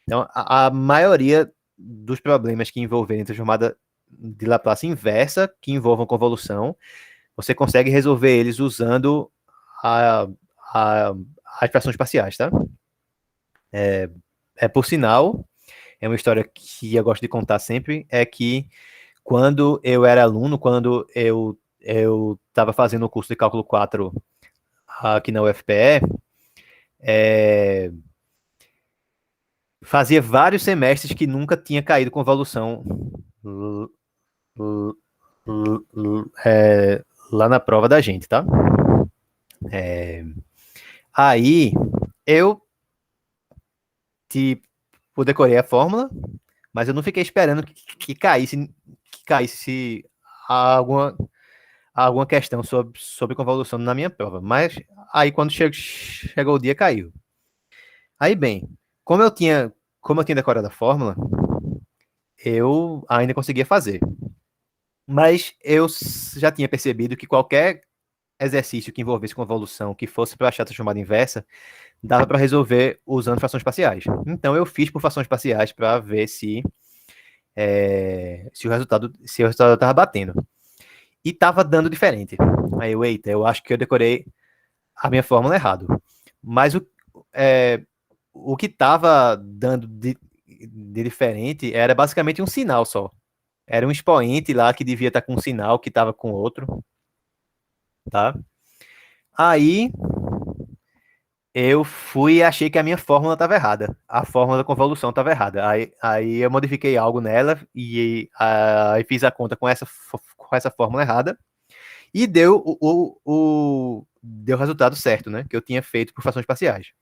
Então, a maioria dos problemas que envolverem transformada de Laplace inversa, que envolvam convolução, você consegue resolver eles usando a, a, as frações parciais, tá? Por sinal, é uma história que eu gosto de contar sempre, é que quando eu era aluno, quando eu estava fazendo o curso de cálculo 4 aqui na UFPE, fazia vários semestres que nunca tinha caído convolução lá na prova da gente, tá? Aí eu tipo, decorei a fórmula, mas eu não fiquei esperando que caísse alguma, alguma questão sobre convolução na minha prova. Mas aí quando chegou o dia, caiu. Aí bem, como eu tinha, como eu tinha decorado a fórmula, eu ainda conseguia fazer. Mas eu já tinha percebido que qualquer exercício que envolvesse convolução, que fosse para achar a transformada inversa, dava para resolver usando frações parciais. Então eu fiz por frações parciais para ver se o resultado estava batendo. E estava dando diferente. Aí eu, eita, eu acho que eu decorei a minha fórmula errado. Mas o que estava dando de diferente era basicamente um sinal só. Era um expoente lá que devia estar com um sinal que estava com outro, tá? Aí eu fui e achei que a minha fórmula estava errada. A fórmula da convolução estava errada. Aí eu modifiquei algo nela e aí fiz a conta com essa fórmula errada e deu deu o resultado certo, né? Que eu tinha feito por frações parciais.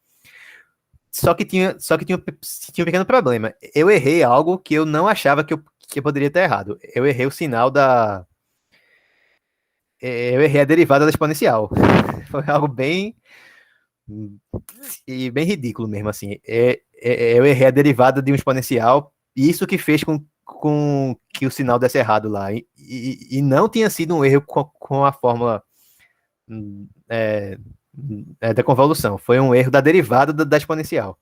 Só que tinha um pequeno problema. Eu errei algo que eu não achava que eu poderia ter errado. Eu errei o sinal da. Eu errei a derivada da exponencial. Foi algo bem ridículo mesmo, assim. Eu errei a derivada de um exponencial, isso que fez com que o sinal desse errado lá. E não tinha sido um erro com a fórmula é, da convolução, foi um erro da derivada da exponencial.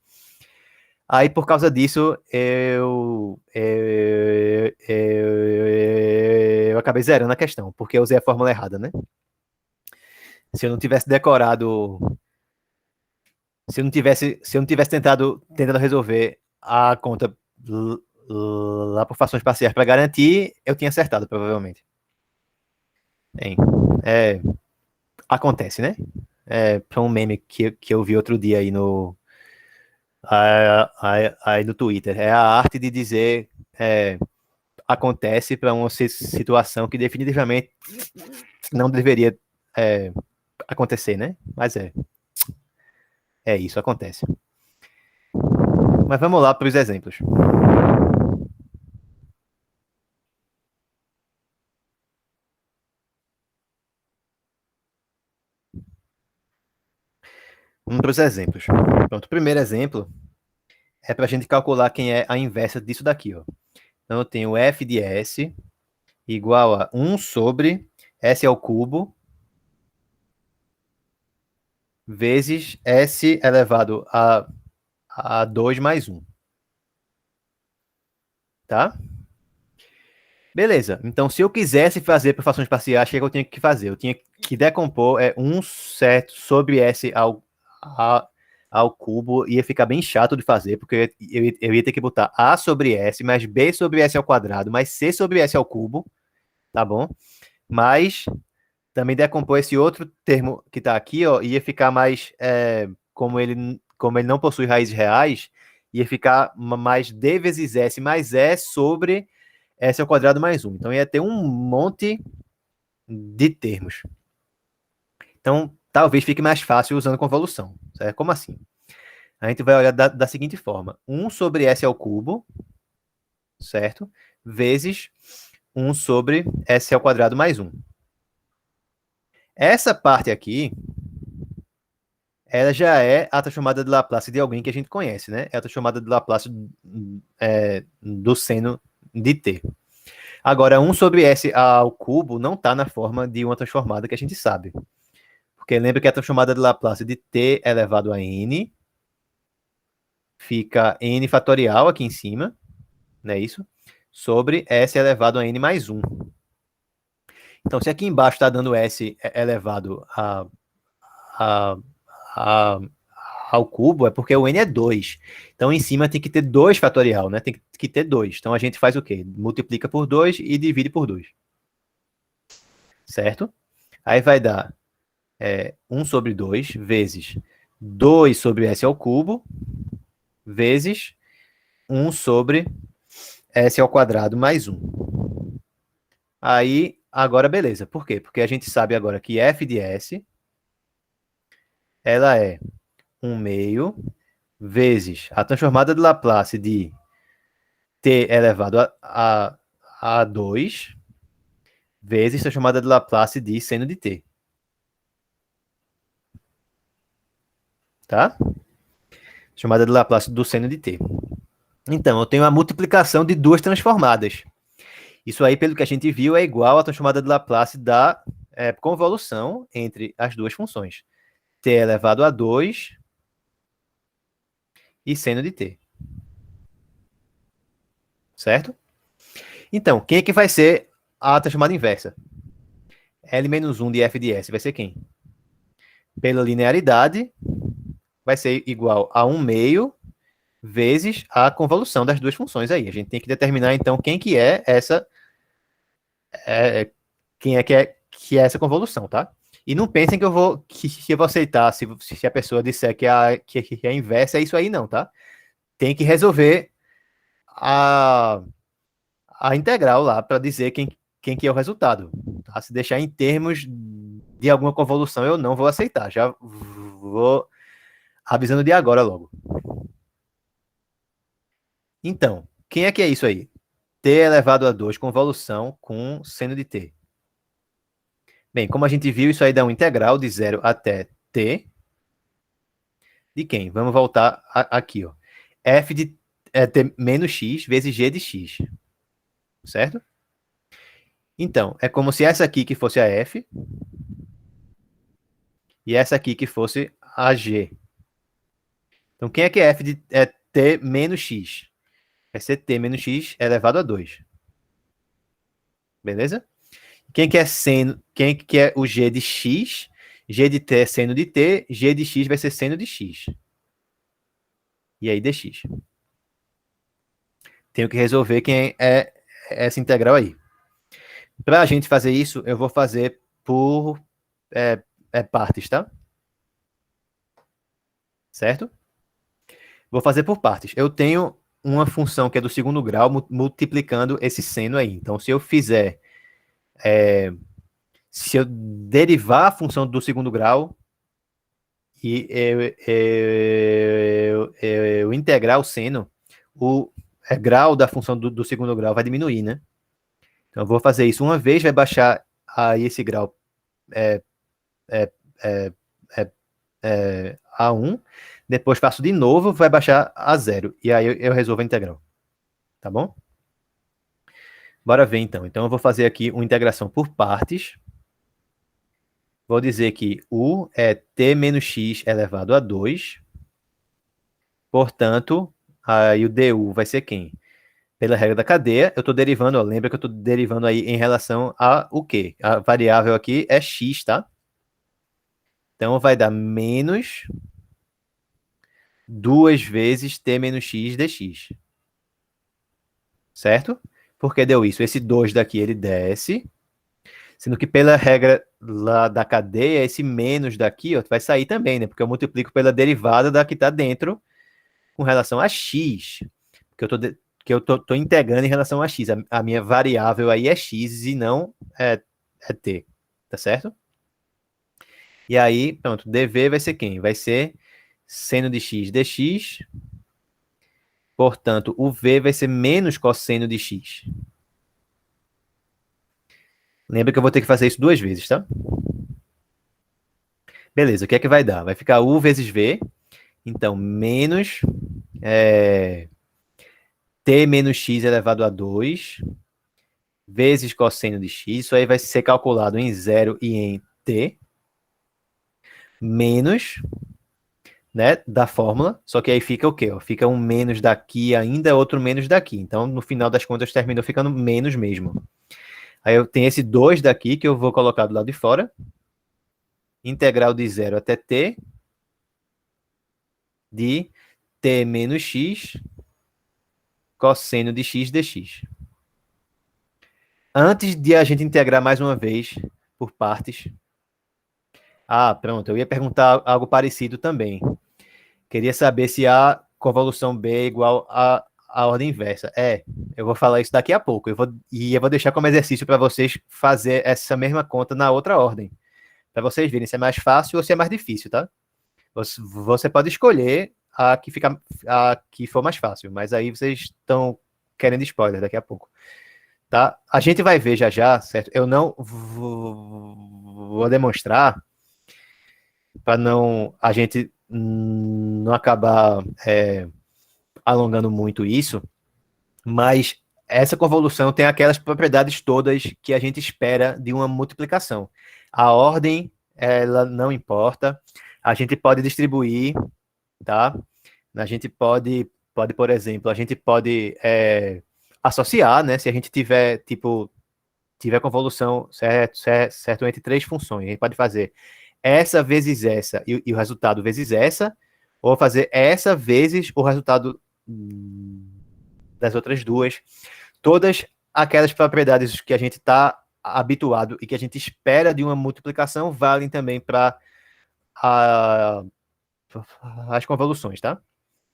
Aí, por causa disso, eu acabei zerando a questão, porque eu usei a fórmula errada, né? Se eu não tivesse decorado, se eu não tivesse tentado resolver a conta lá por frações parciais para garantir, eu tinha acertado, provavelmente. Bem, acontece, né? Foi um meme que eu vi outro dia aí no Twitter. É a arte de dizer acontece para uma situação que definitivamente não deveria é, acontecer, né? Mas isso, acontece. Mas vamos lá para os exemplos. Vamos para os exemplos. Pronto, o primeiro exemplo é para a gente calcular quem é a inversa disso daqui, ó. Então eu tenho f de s igual a 1 sobre s ao cubo vezes s elevado a 2 mais 1. Tá? Beleza. Então, se eu quisesse fazer por frações parciais, o que eu tinha que fazer? Eu tinha que decompor 1 certo sobre s ao cubo. Ia ficar bem chato de fazer, porque eu ia ter que botar a sobre s, mais b sobre s ao quadrado, mais c sobre s ao cubo. Tá bom? Mas também decompor esse outro termo que está aqui, ó, ia ficar mais, como ele não possui raízes reais, ia ficar mais d vezes s mais e sobre s ao quadrado mais 1. Então ia ter um monte de termos. Então talvez fique mais fácil usando convolução. Certo? Como assim? A gente vai olhar da seguinte forma: 1 sobre s ao cubo, certo? Vezes 1 sobre S ao quadrado mais 1. Essa parte aqui, ela já é a transformada de Laplace de alguém que a gente conhece, né? É a transformada de Laplace do seno de t. Agora, 1 sobre S ao cubo não está na forma de uma transformada que a gente sabe. Porque lembra que a transformada de Laplace de t elevado a n fica n fatorial aqui em cima, não é isso? Sobre S elevado a n mais 1. Então, se aqui embaixo está dando S elevado a, a, ao cubo, é porque o n é 2. Então, em cima tem que ter 2 fatorial, né? Tem que ter 2. Então, a gente faz o quê? Multiplica por 2 e divide por 2. Certo? Aí vai dar 1 sobre 2 vezes 2 sobre S ao cubo vezes 1 sobre S ao quadrado mais 1. Aí, agora beleza. Por quê? Porque a gente sabe agora que f de S ela é 1 meio vezes a transformada de Laplace de t elevado a 2 vezes a transformada de Laplace de seno de t. Tá? Chamada de Laplace do seno de t. Então, eu tenho a multiplicação de duas transformadas. Isso aí, pelo que a gente viu, é igual à transformada de Laplace da convolução entre as duas funções. T elevado a 2 e seno de t. Certo? Então, quem é que vai ser a transformada inversa? L menos 1 de f de S vai ser quem? Pela linearidade, vai ser igual a 1 meio vezes a convolução das duas funções aí. A gente tem que determinar, então, quem que é essa que é essa convolução, tá? E não pensem que eu vou aceitar se a pessoa disser que a inversa é isso aí, não, tá? Tem que resolver a, a integral lá para dizer quem que é o resultado. Tá? Se deixar em termos de alguma convolução, eu não vou aceitar. Já vou avisando de agora logo. Então, quem é que é isso aí? T elevado a 2 convolução com seno de t. Bem, como a gente viu, isso aí dá um integral de 0 até t. De quem? Vamos voltar aqui, ó. F de t menos x vezes g de x. Certo? Então, é como se essa aqui que fosse a f e essa aqui que fosse a g. Então, quem é que é f de t menos x? Vai ser t menos x elevado a 2. Beleza? Quem que é seno? Quem que é o g de x? G de t é seno de t, g de x vai ser seno de x. E aí dx. Tenho que resolver quem é essa integral aí. Para a gente fazer isso, eu vou fazer por partes, tá? Certo? Vou fazer por partes. Eu tenho uma função que é do segundo grau multiplicando esse seno aí. Então, se eu fizer... se eu derivar a função do segundo grau e eu integrar o seno, o grau da função do segundo grau vai diminuir, né? Então, eu vou fazer isso uma vez, vai baixar aí esse grau a 1, depois faço de novo, vai baixar a 0, e aí eu resolvo a integral. Tá bom? Bora ver então. Então, eu vou fazer aqui uma integração por partes. Vou dizer que U é t menos x elevado a 2. Portanto, aí o du vai ser quem? Pela regra da cadeia, eu estou derivando, ó, lembra que eu estou derivando aí em relação a o quê? A variável aqui é x, tá? Então, vai dar menos 2 vezes t menos x dx. Certo? Por que deu isso? Esse 2 daqui, ele desce, sendo que pela regra lá da cadeia, esse menos daqui ó, vai sair também, né? Porque eu multiplico pela derivada da que está dentro com relação a x. Que eu tô integrando em relação a x. A minha variável aí é x e não é t. Tá certo? E aí, pronto, dv vai ser quem? Vai ser seno de x dx Portanto, o V vai ser menos cosseno de x. Lembra que eu vou ter que fazer isso duas vezes, tá? Beleza, o que é que vai dar? Vai ficar U vezes V. Então, menos T menos x elevado a 2 vezes cosseno de x. Isso aí vai ser calculado em zero e em T. Menos, né, da fórmula. Só que aí fica o quê? Ó? Fica um menos daqui ainda, outro menos daqui. Então, no final das contas, terminou ficando menos mesmo. Aí eu tenho esse 2 daqui que eu vou colocar do lado de fora. Integral de 0 até t de t menos x cosseno de x dx. Antes de a gente integrar mais uma vez por partes. Ah, pronto, eu ia perguntar algo parecido também. Queria saber se a convolução B é igual à ordem inversa. Eu vou falar isso daqui a pouco. Eu vou deixar como exercício para vocês fazer essa mesma conta na outra ordem. Para vocês verem se é mais fácil ou se é mais difícil, tá? Você pode escolher a que for mais fácil, mas aí vocês estão querendo spoiler daqui a pouco, tá? A gente vai ver já já, certo? Eu não vou demonstrar para não a gente não acabar alongando muito isso, mas essa convolução tem aquelas propriedades todas que a gente espera de uma multiplicação. A ordem, ela não importa. A gente pode distribuir, tá? A gente pode, por exemplo, a gente pode associar, né? Se a gente tiver, tipo, tiver convolução certo entre três funções, a gente pode fazer essa vezes essa e o resultado vezes essa, ou fazer essa vezes o resultado das outras duas. Todas aquelas propriedades que a gente está habituado e que a gente espera de uma multiplicação valem também para as convoluções, tá?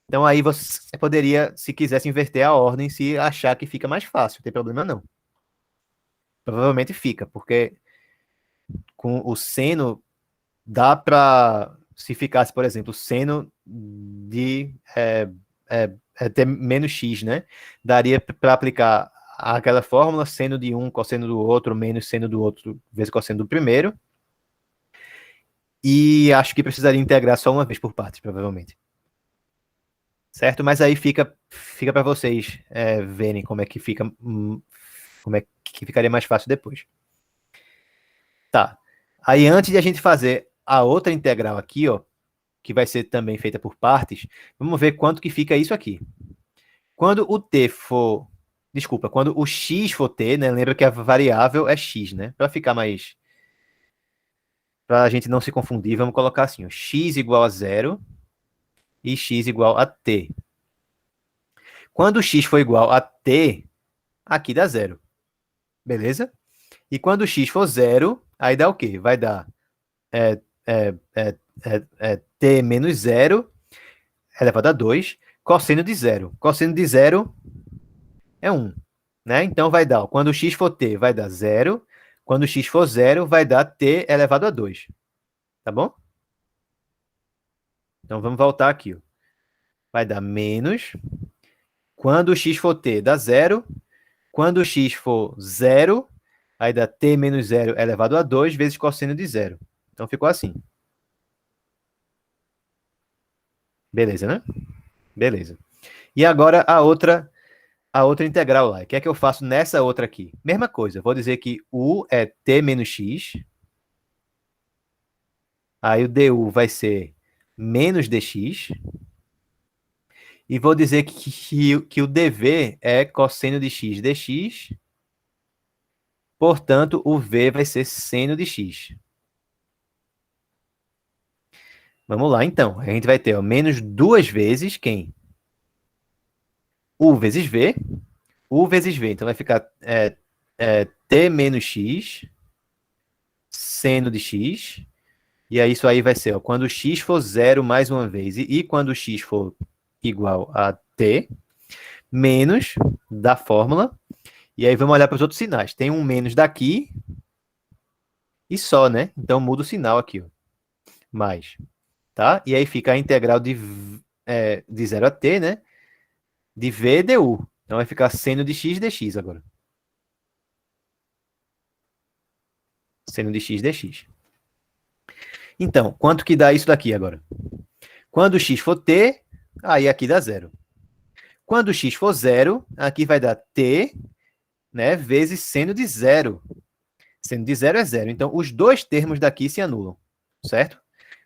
Então aí você poderia, se quisesse, inverter a ordem se achar que fica mais fácil, não tem problema não. Provavelmente fica, porque com o seno dá para, se ficasse, por exemplo, seno de ter menos x, né? Daria para aplicar aquela fórmula, seno de um, cosseno do outro, menos seno do outro, vezes cosseno do primeiro. E acho que precisaria integrar só uma vez por parte, provavelmente. Certo? Mas aí fica para vocês verem como é que fica, como é que ficaria mais fácil depois. Tá. Aí antes de a gente fazer a outra integral aqui, ó, que vai ser também feita por partes, vamos ver quanto que fica isso aqui. Quando o t for, desculpa, quando o x for t, né? Lembra que a variável é x, né? Para ficar mais, para a gente não se confundir, vamos colocar assim, ó, x igual a zero e x igual a t. Quando x for igual a t, aqui dá zero. Beleza? E quando x for zero, aí dá o quê? Vai dar é, é, t menos zero elevado a 2, cosseno de zero. Cosseno de zero é 1. Né? Então vai dar, ó, quando x for t, vai dar zero. Quando x for zero, vai dar t elevado a 2. Tá bom? Então vamos voltar aqui. Ó. Vai dar menos. Quando x for t, dá zero. Quando x for zero, aí dá t menos zero elevado a 2 vezes cosseno de zero. Então ficou assim. Beleza, né? Beleza. E agora a outra integral lá. O que é que eu faço nessa outra aqui? Mesma coisa. Vou dizer que u é t menos x. Aí o du vai ser menos dx. E vou dizer que o dv é cosseno de x dx. Portanto, o v vai ser seno de x. Vamos lá, então. A gente vai ter ó, menos duas vezes quem? U vezes v. U vezes v. Então vai ficar t menos x, seno de x. E aí isso aí vai ser, ó, quando x for zero mais uma vez, e quando x for igual a t, menos da fórmula. E aí vamos olhar para os outros sinais. Tem um menos daqui e só, né? Então muda o sinal aqui, ó. Mais, tá? E aí fica a integral de 0 a t, né? de V du. Então vai ficar seno de x dx agora. Seno de x dx. Então, quanto que dá isso daqui agora? Quando x for t, aí aqui dá zero. Quando x for zero, aqui vai dar t, né, vezes seno de zero. Seno de zero é zero. Então, os dois termos daqui se anulam, certo?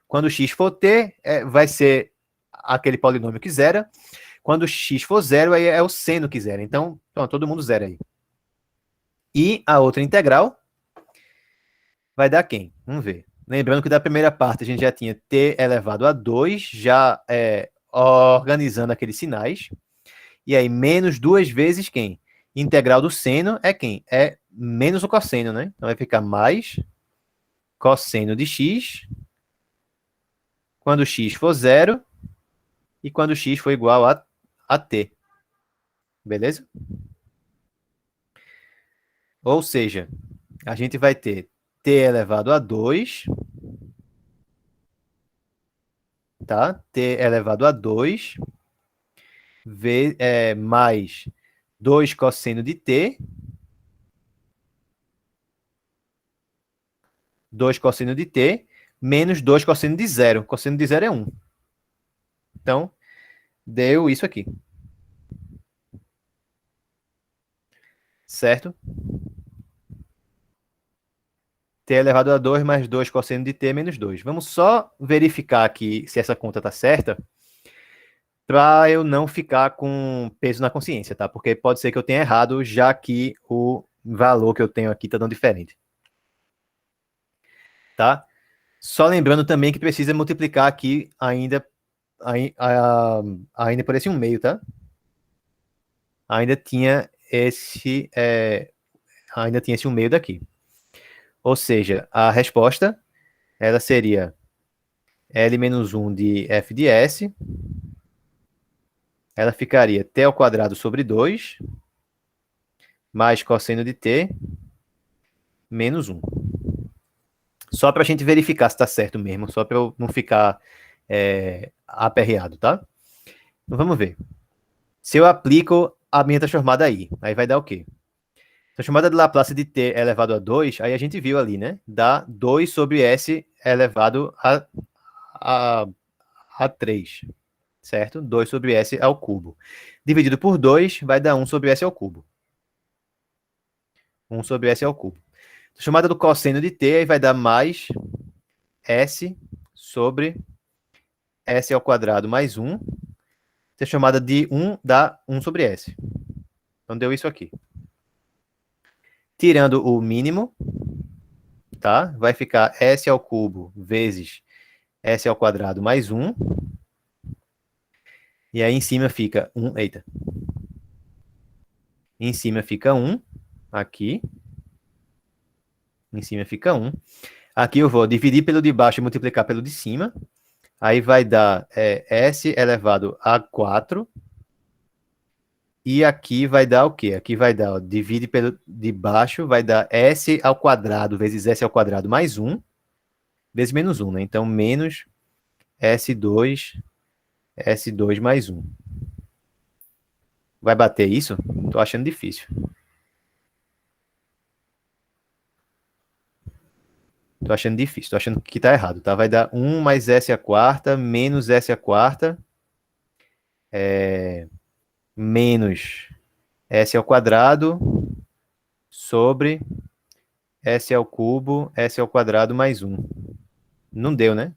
Quando x for t, vai ser aquele polinômio que zera. Quando x for zero, aí é o seno que zera. Então, todo mundo zera aí. E a outra integral vai dar quem? Vamos ver. Lembrando que da primeira parte a gente já tinha t elevado a 2, já organizando aqueles sinais. E aí, menos duas vezes quem? Integral do seno é quem? É menos o cosseno, né? Então vai ficar mais cosseno de x quando x for zero e quando x for igual a t. Beleza? Ou seja, a gente vai ter t elevado a 2, tá? T elevado a 2 mais 2 cosseno de t, 2 cosseno de t, menos 2 cosseno de zero. Cosseno de zero é 1. Então, deu isso aqui. Certo? T elevado a 2 mais 2 cosseno de t menos 2. Vamos só verificar aqui se essa conta está certa, para eu não ficar com peso na consciência, tá? Porque pode ser que eu tenha errado, já que o valor que eu tenho aqui está dando diferente. Tá? Só lembrando também que precisa multiplicar aqui ainda por esse 1/2, tá? Ainda tinha esse 1/2 daqui. Ou seja, a resposta ela seria L-1 de f de s, ela ficaria t ao quadrado sobre 2, mais cosseno de t, menos 1. Só para a gente verificar se está certo mesmo, só para eu não ficar aperreado, tá? Então vamos ver. Se eu aplico a minha transformada aí vai dar o quê? Transformada de Laplace de t elevado a 2, aí a gente viu ali, né? Dá 2 sobre s elevado a 3, certo? 2 sobre s ao cubo. Dividido por 2 vai dar 1 sobre s ao cubo. 1 sobre s ao cubo. Chamada do cosseno de t aí vai dar mais s sobre s ao quadrado mais 1. A chamada de 1 dá 1 sobre s. Então deu isso aqui. Tirando o mínimo, tá? Vai ficar s ao cubo vezes s ao quadrado mais 1. E aí em cima fica 1. Eita. Em cima fica 1. Aqui. Em cima fica 1. Aqui eu vou dividir pelo de baixo e multiplicar pelo de cima. Aí vai dar s elevado a 4. E aqui vai dar o quê? Aqui vai dar, divide pelo de baixo, vai dar s ao quadrado vezes s ao quadrado mais 1, vezes menos 1, né? Então, menos s2 mais 1. Vai bater isso? Tô achando difícil. Tô achando que tá errado, tá? Vai dar 1 mais s à quarta, menos s à quarta, menos s ao quadrado, sobre s ao cubo, s ao quadrado mais 1. Não deu, né?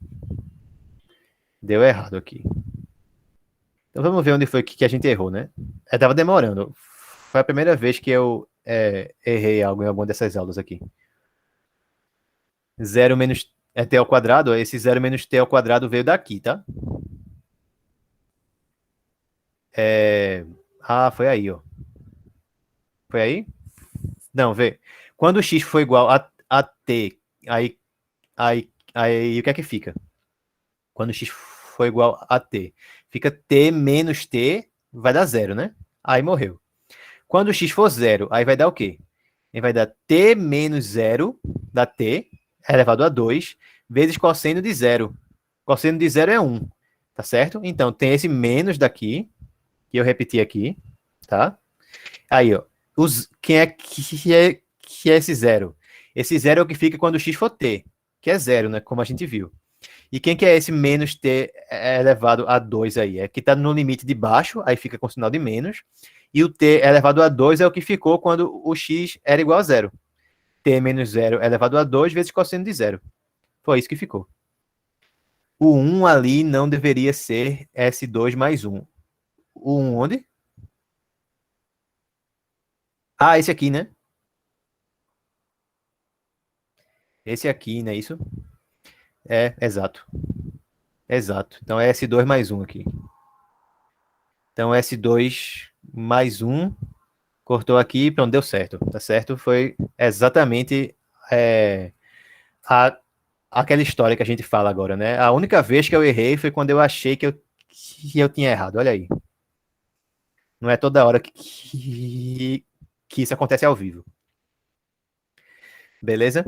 Deu errado aqui. Então vamos ver onde foi que a gente errou, né? Tava demorando. Foi a primeira vez que eu errei algo em alguma dessas aulas aqui. 0 menos t ao quadrado, esse 0 menos t ao quadrado veio daqui, tá? Foi aí, ó. Foi aí? Não, vê. Quando x for igual a t, aí o que é que fica? Quando x for igual a t, fica t menos t, vai dar 0, né? Aí morreu. Quando x for 0, aí vai dar o quê? Aí vai dar t menos 0 da t, elevado a 2, vezes cosseno de 0. Cosseno de 0 é 1, tá certo? Então, tem esse menos daqui, que eu repeti aqui, tá? Aí, ó, quem é que é esse zero? Esse zero é o que fica quando o x for t, que é zero, né? Como a gente viu. E quem que é esse menos t elevado a 2 aí? É que está no limite de baixo, aí fica com sinal de menos. E o t elevado a 2 é o que ficou quando o x era igual a zero. T menos zero elevado a 2 vezes cosseno de zero. Foi isso que ficou. O 1 ali não deveria ser S2 mais 1. O 1 onde? Ah, esse aqui, né? Esse aqui, não é isso? É, exato. Exato. Então é S2 mais 1 aqui. Então S2 mais 1, cortou aqui, pronto, deu certo. Tá certo? Foi exatamente é, a, aquela história que a gente fala agora, né? A única vez que eu errei foi quando eu achei que eu tinha errado. Olha aí. Não é toda hora que isso acontece ao vivo. Beleza?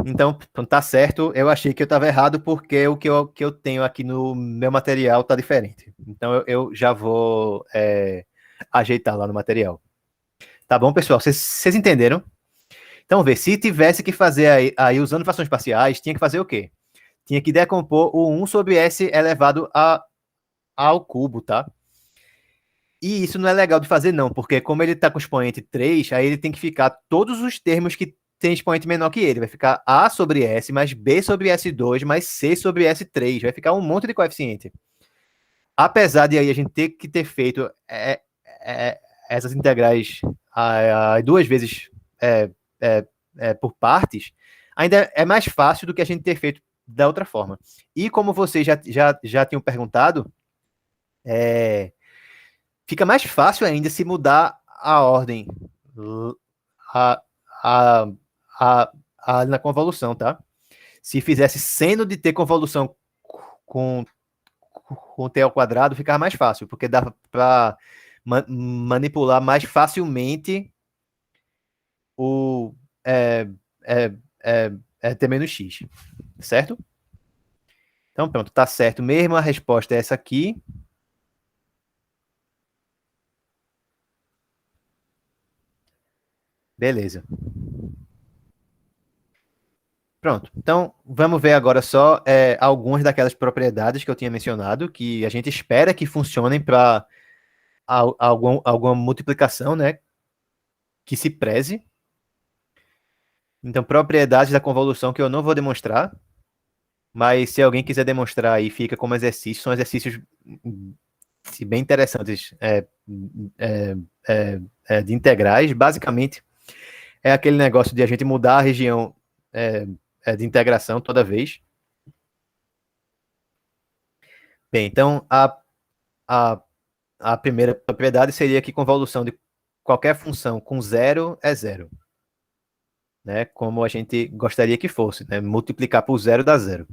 Então, tá certo. Eu achei que eu estava errado porque o que eu tenho aqui no meu material tá diferente. Então, eu já vou ajeitar lá no material. Tá bom, pessoal? Vocês entenderam? Então, vê, se tivesse que fazer aí usando frações parciais, tinha que fazer o quê? Tinha que decompor o 1 sobre S elevado ao cubo, tá? E isso não é legal de fazer, não, porque como ele está com expoente 3, aí ele tem que ficar todos os termos que tem expoente menor que ele. Vai ficar A sobre S, mais B sobre S2, mais C sobre S3. Vai ficar um monte de coeficiente. Apesar de aí a gente ter que ter feito essas integrais duas vezes é, por partes, ainda é mais fácil do que a gente ter feito da outra forma. E como vocês já tinham perguntado, é, fica mais fácil ainda se mudar a ordem a, a, na convolução, tá? Se fizesse seno de t convolução com, com t ao quadrado, ficava mais fácil, porque dava para manipular mais facilmente o é, t menos x, certo? Então pronto, tá certo mesmo, a resposta é essa aqui. Beleza. Pronto. Então, vamos ver agora só algumas daquelas propriedades que eu tinha mencionado, que a gente espera que funcionem para alguma multiplicação, né? Que se preze. Então, propriedades da convolução que eu não vou demonstrar, mas se alguém quiser demonstrar aí, fica como exercício. São exercícios bem interessantes é, de integrais. Basicamente, é aquele negócio de a gente mudar a região de integração toda vez. Bem, então, a, a primeira propriedade seria que convolução de qualquer função com zero é zero, né? Como a gente gostaria que fosse, né? Multiplicar por zero dá zero.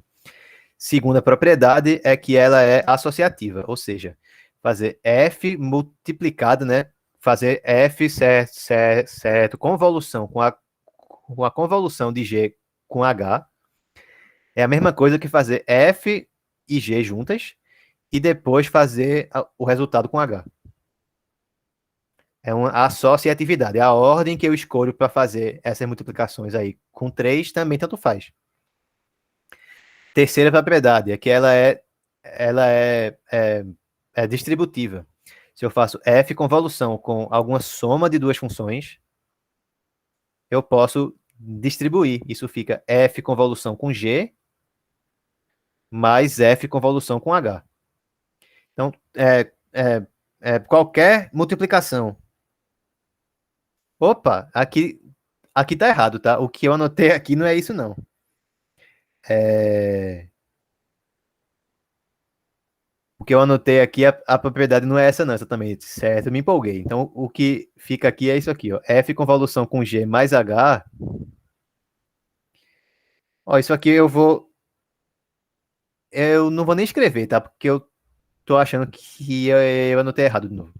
Segunda propriedade é que ela é associativa, ou seja, fazer f multiplicado, né? Fazer f certo convolução com a convolução de g com h é a mesma coisa que fazer f e g juntas e depois fazer o resultado com h. É uma associatividade. É a ordem que eu escolho para fazer essas multiplicações aí. Com 3 também tanto faz. Terceira propriedade é que ela é distributiva. Se eu faço f convolução com alguma soma de duas funções, eu posso distribuir. Isso fica f convolução com g mais f convolução com h. Então, qualquer multiplicação. Opa, aqui tá errado, tá? O que eu anotei aqui não é isso, não. O que eu anotei aqui, a propriedade não é essa, não, exatamente. Certo, eu me empolguei. Então, o que fica aqui é isso aqui, ó. F convolução com G mais H. Ó, isso aqui eu vou. Eu não vou nem escrever, tá? Porque eu tô achando que eu anotei errado de novo.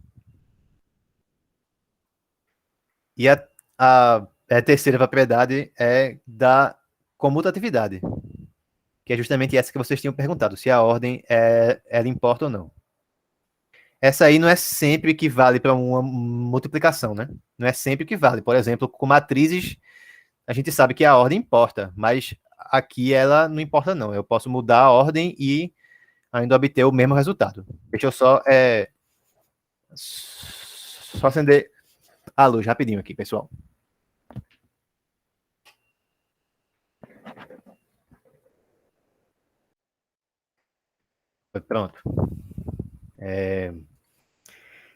E a terceira propriedade é da comutatividade, que é justamente essa que vocês tinham perguntado, se a ordem ela importa ou não. essa aí não é sempre que vale para uma multiplicação, né? Não é sempre que vale. Por exemplo, com matrizes, a gente sabe que a ordem importa, mas aqui ela não importa, não. Eu posso mudar a ordem e ainda obter o mesmo resultado. Deixa eu só acender a luz rapidinho aqui, pessoal. Pronto.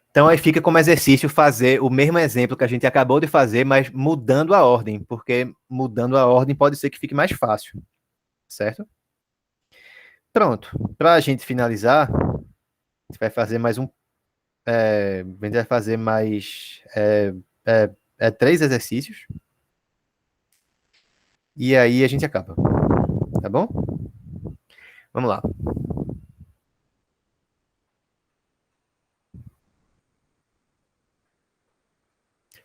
Então aí fica como exercício fazer o mesmo exemplo que a gente acabou de fazer, mas mudando a ordem, porque mudando a ordem pode ser que fique mais fácil, certo? Pronto. Para a gente finalizar, a gente vai fazer mais um. A gente vai fazer mais 3 exercícios. E aí a gente acaba. Tá bom? Vamos lá.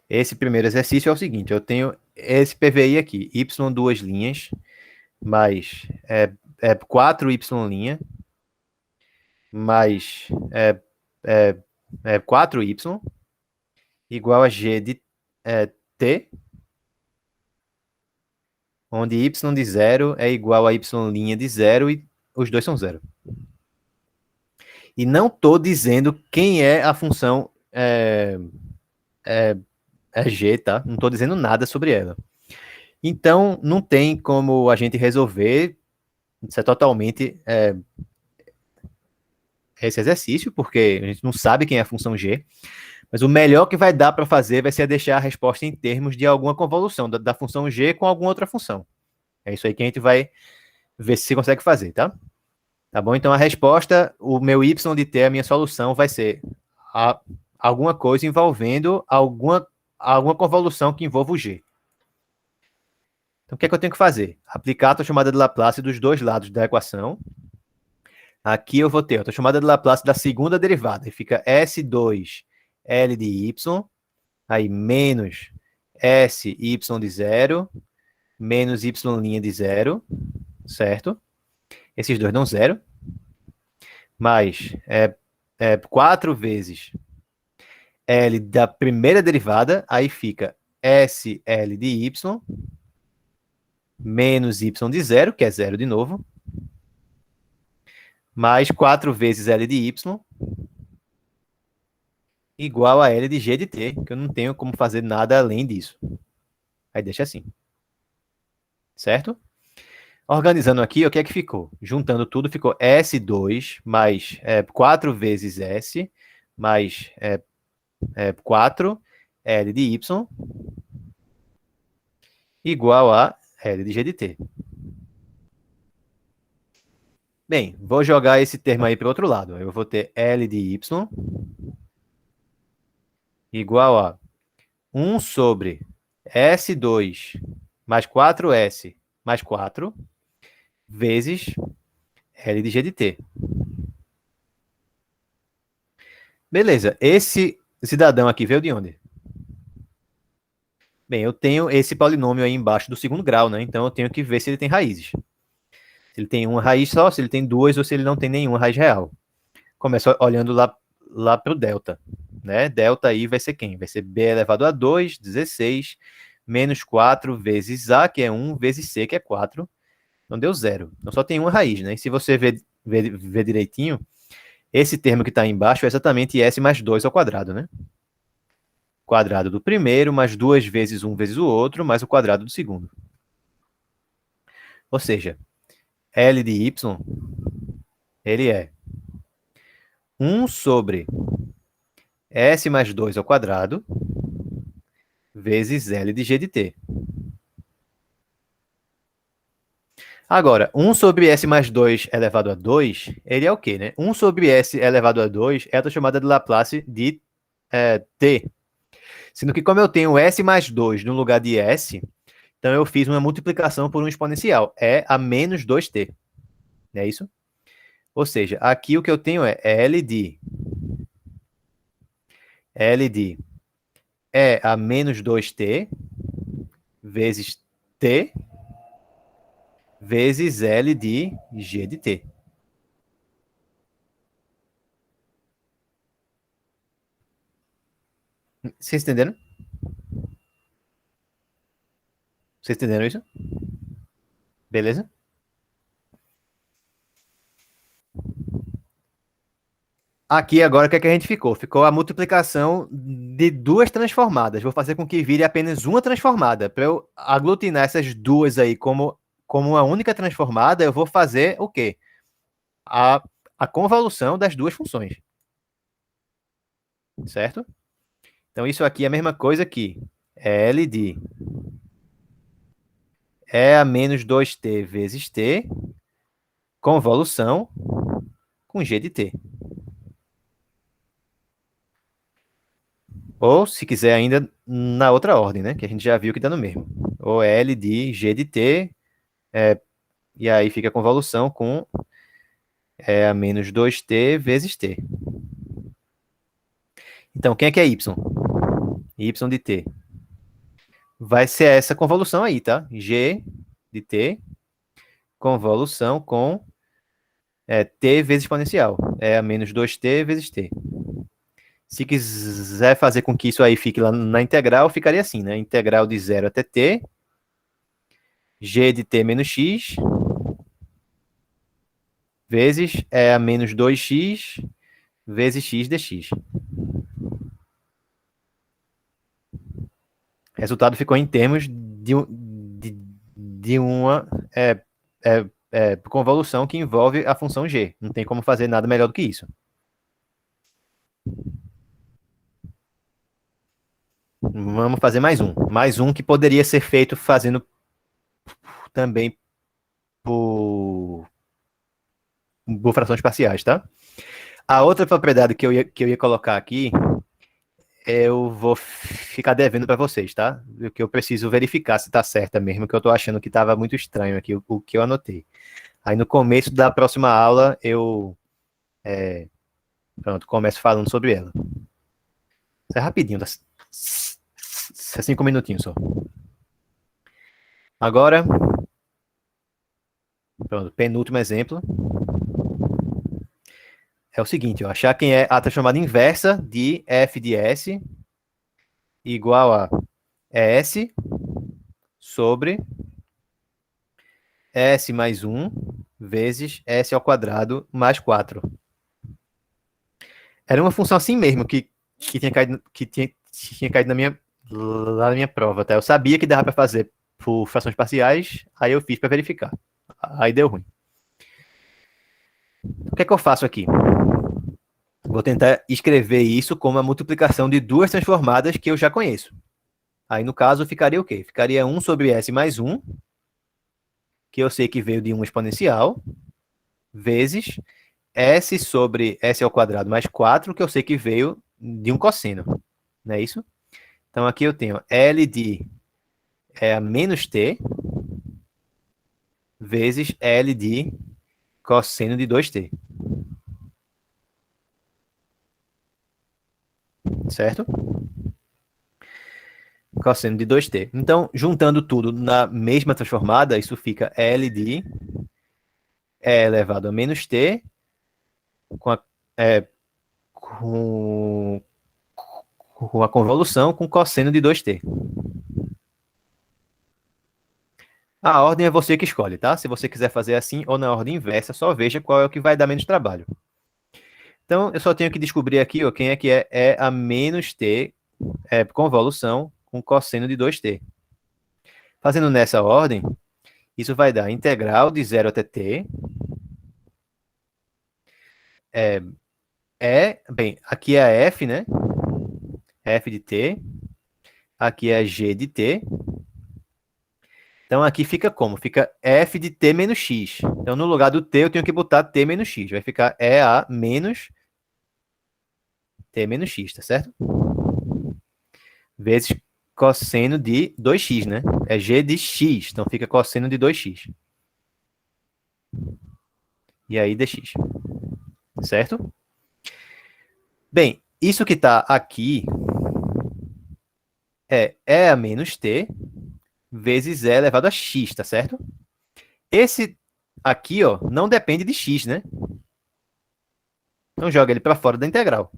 Esse primeiro exercício é o seguinte: eu tenho esse PVI aqui, y duas linhas, mais 4y mais 4y igual a g de t, onde y de zero é igual a y' de zero e os dois são zero. E não estou dizendo quem é a função g, tá? Não estou dizendo nada sobre ela. Então, não tem como a gente resolver isso é totalmente esse exercício, porque a gente não sabe quem é a função g, mas o melhor que vai dar para fazer vai ser deixar a resposta em termos de alguma convolução da função g com alguma outra função. É isso aí que a gente vai ver se consegue fazer, tá? Tá bom? Então a resposta, o meu y de t, a minha solução vai ser alguma coisa envolvendo alguma convolução que envolva o g. Então o que é que eu tenho que fazer? Aplicar a transformada de Laplace dos dois lados da equação. Aqui eu vou ter a transformada de Laplace da segunda derivada, e fica S2 L de y, aí menos S y de zero, menos y' de zero, certo? Esses dois dão zero. Mais 4 vezes L da primeira derivada, aí fica SL de y, menos y de zero, que é zero de novo, mais 4 vezes L de y, igual a L de g de t, que eu não tenho como fazer nada além disso. Aí deixa assim. Certo? Organizando aqui, o que é que ficou? Juntando tudo, ficou S2 mais 4 vezes S, mais 4 L de Y, igual a L de G de T. Bem, vou jogar esse termo aí para o outro lado. Eu vou ter L de Y igual a 1 sobre S2 mais 4S mais 4 vezes L de G de T. Beleza, esse cidadão aqui veio de onde? Bem, eu tenho esse polinômio aí embaixo do segundo grau, né? Então eu tenho que ver se ele tem raízes. Se ele tem uma raiz só, se ele tem duas ou se ele não tem nenhuma raiz real. Começa olhando lá para o delta, né? Delta aí vai ser quem? Vai ser b elevado a 2, 16, menos 4 vezes a, que é 1, vezes c, que é 4. Então deu zero. Então só tem uma raiz, né? E se você ver direitinho, esse termo que está aí embaixo é exatamente s mais 2 ao quadrado, né? Quadrado do primeiro, mais 2 vezes 1 vezes o outro, mais o quadrado do segundo. Ou seja, L de y, ele é 1 sobre S mais 2 ao quadrado, vezes L de G de T. Agora, 1 sobre S mais 2 elevado a 2, ele é o quê, né? 1 sobre S elevado a 2 é a chamada de Laplace de T. Sendo que como eu tenho S mais 2 no lugar de S, então eu fiz uma multiplicação por um exponencial. É a menos 2T. Não é isso? Ou seja, aqui o que eu tenho é L de é a menos 2T vezes T vezes L de G de T. Vocês entenderam? Vocês entenderam isso? Beleza? Aqui agora o que é que a gente ficou? Ficou a multiplicação de duas transformadas. Vou fazer com que vire apenas uma transformada. Para eu aglutinar essas duas aí como uma única transformada, eu vou fazer o quê? A, a convolução das duas funções. Certo? Então isso aqui é a mesma coisa que L de E a menos 2t vezes t, convolução com G de t. Ou, se quiser ainda, na outra ordem, né? Que a gente já viu que dá no mesmo. Ou L de G de t, e aí fica a convolução com a menos 2t vezes t. Então, quem é que é y? Y de t. Vai ser essa convolução aí, tá? G de t, convolução com t vezes exponencial. É a menos 2t vezes t. Se quiser fazer com que isso aí fique lá na integral, ficaria assim, né? Integral de 0 até t, g de t menos x, vezes a menos 2x, vezes x dx. O resultado ficou em termos de uma convolução que envolve a função g. Não tem como fazer nada melhor do que isso. Vamos fazer mais um. Mais um que poderia ser feito fazendo também por frações parciais, tá? A outra propriedade que eu ia colocar aqui, eu vou ficar devendo para vocês, tá? O que eu preciso verificar se tá certa mesmo, que eu tô achando que tava muito estranho aqui o que eu anotei. Aí no começo da próxima aula eu pronto, começo falando sobre ela. Isso é rapidinho, tá? 5 minutinhos só. Agora, pronto, penúltimo exemplo. É o seguinte, ó, achar quem é a transformada inversa de f de s igual a s sobre s mais 1 vezes s ao quadrado mais 4. Era uma função assim mesmo que tinha caído lá na minha prova, tá? Eu sabia que dava para fazer por frações parciais, aí eu fiz para verificar. Aí deu ruim. O que é que eu faço aqui? Vou tentar escrever isso como a multiplicação de duas transformadas que eu já conheço. Aí, no caso, ficaria o quê? Ficaria 1 sobre s mais 1, que eu sei que veio de 1 exponencial, vezes s sobre s ao quadrado mais 4, que eu sei que veio de um cosseno. Não é isso? Então, aqui eu tenho L de menos t, vezes L de cosseno de 2t. Certo? Cosseno de 2t. Então, juntando tudo na mesma transformada, isso fica L de E elevado a menos t com com, com a convolução com cosseno de 2t. A ordem é você que escolhe, tá? Se você quiser fazer assim ou na ordem inversa, só veja qual é o que vai dar menos trabalho. Então, eu só tenho que descobrir aqui ó, quem é que é a menos t convolução com cosseno de 2t. Fazendo nessa ordem, isso vai dar integral de 0 até t. Bem, aqui é a f, né? F de t. Aqui é a g de t. Então, aqui fica como? Fica f de t menos x. Então, no lugar do t, eu tenho que botar t menos x. Vai ficar EA menos t menos x, tá certo? Vezes cosseno de 2x, né? É g de x. Então, fica cosseno de 2x. E aí, dx. Certo? Bem, isso que está aqui é E a menos t vezes E elevado a x, tá certo? Esse aqui, ó, não depende de x, né? Então joga ele para fora da integral.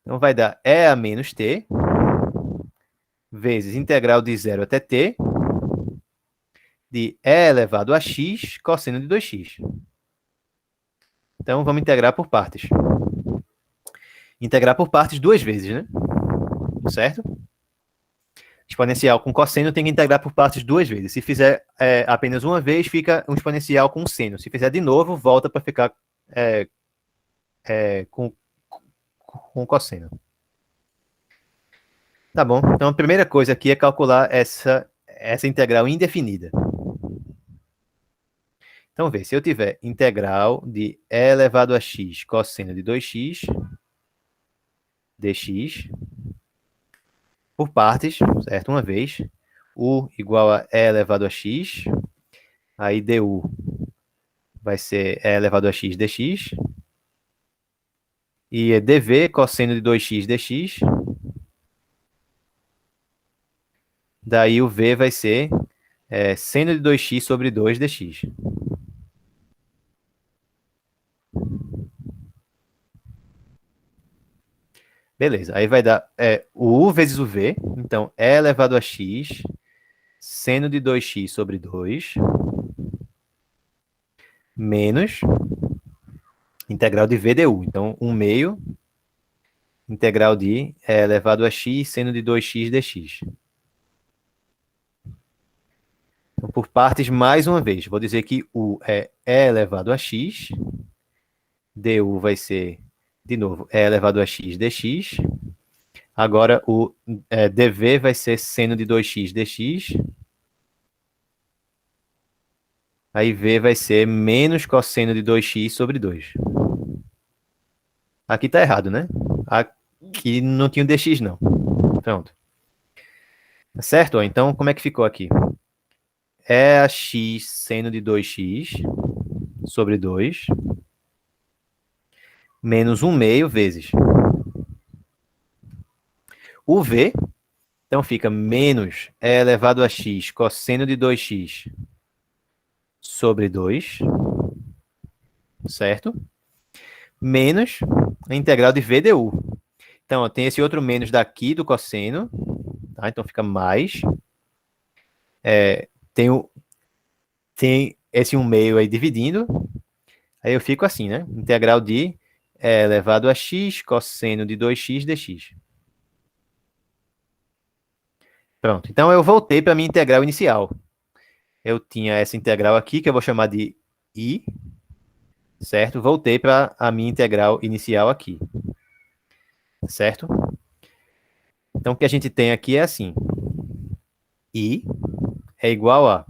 Então vai dar E a menos T vezes integral de 0 até T de E elevado a X cosseno de 2x. Então vamos integrar por partes. Integrar por partes duas vezes, né? Certo? Exponencial com cosseno tem que integrar por partes duas vezes. Se fizer apenas uma vez, fica um exponencial com seno. Se fizer de novo, volta para ficar com cosseno. Tá bom. Então a primeira coisa aqui é calcular essa integral indefinida. Então vê, se eu tiver integral de E elevado a x cosseno de 2x dx por partes, certo? Uma vez, u igual a E elevado a x, aí du vai ser E elevado a x dx, e dv cosseno de 2x dx, daí o v vai ser seno de 2x sobre 2 dx. Beleza, aí vai dar o u vezes o v, então E elevado a x, seno de 2x sobre 2, menos integral de v du. Então, 1 meio, integral de E elevado a x, seno de 2x dx. Então, por partes, mais uma vez, vou dizer que u é E elevado a x, du vai ser, de novo, E elevado a x dx. Agora, o dv vai ser seno de 2x dx. Aí v vai ser menos cosseno de 2x sobre 2. Aqui tá errado, né? Aqui não tinha o dx, não. Pronto. Certo? Então, como é que ficou aqui? É a x seno de 2x sobre 2 menos 1 meio vezes o v. Então fica menos E elevado a x cosseno de 2x sobre 2, certo? Menos a integral de v du. Então, ó, tem esse outro menos daqui do cosseno, tá? Então fica mais. Tem esse 1 meio aí dividindo. Aí eu fico assim, né? Integral de E elevado a x cosseno de 2x dx. Pronto. Então eu voltei para a minha integral inicial. Eu tinha essa integral aqui, que eu vou chamar de I, certo? Voltei para a minha integral inicial aqui, certo? Então o que a gente tem aqui é assim. I é igual a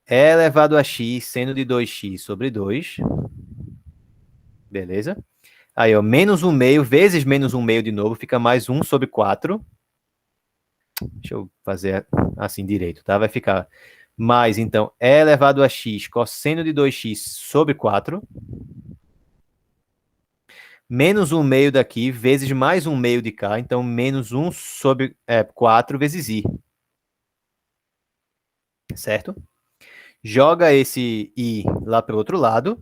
E elevado a x seno de 2x sobre 2. Beleza? Aí, ó, menos 1 meio vezes menos 1 meio de novo, fica mais 1 sobre 4. Deixa eu fazer assim direito, tá? Vai ficar mais, então, E elevado a x cosseno de 2x sobre 4. Menos 1 meio daqui, vezes mais 1 meio de cá. Então, menos 1 sobre 4 vezes i. Certo? Joga esse i lá para o outro lado.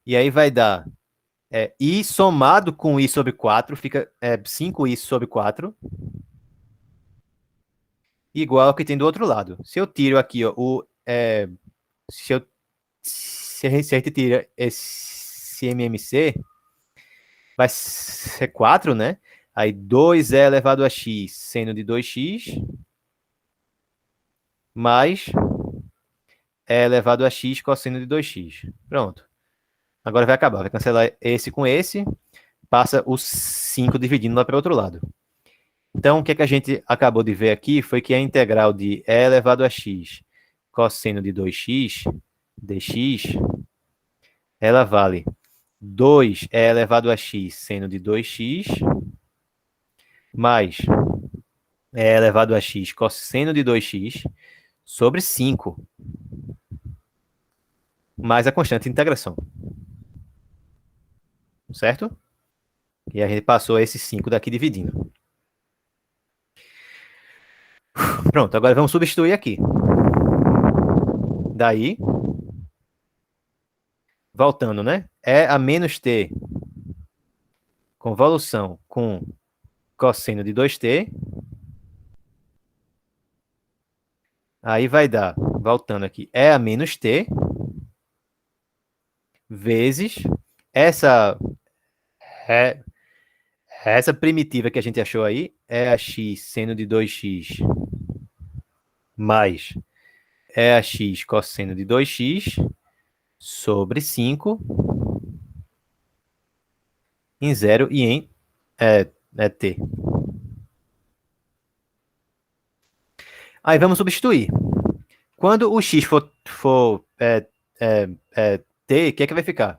E aí vai dar i somado com i sobre 4, fica 5i sobre 4. Igual ao que tem do outro lado. Se eu tiro aqui, ó, se a gente tira esse MMC, vai ser 4, né? Aí 2 é elevado a x seno de 2x, mais é elevado a x cosseno de 2x. Pronto. Agora vai acabar. Vai cancelar esse com esse. Passa o 5 dividindo lá para o outro lado. Então, o que, é que a gente acabou de ver aqui foi que a integral de E elevado a x cosseno de 2x dx, ela vale 2 é elevado a x seno de 2x, mais é elevado a x cosseno de 2x, sobre 5, mais a constante de integração. Certo? E a gente passou esse 5 daqui dividindo. Pronto, agora vamos substituir aqui. Daí, voltando, né? E a menos t convolução com cosseno de 2t, aí vai dar, voltando aqui, E a menos t, vezes essa, é, essa primitiva que a gente achou aí, é a x seno de 2x mais é a x cosseno de 2x sobre 5 em 0 e em t. Aí vamos substituir. Quando o x for t, o que é que vai ficar?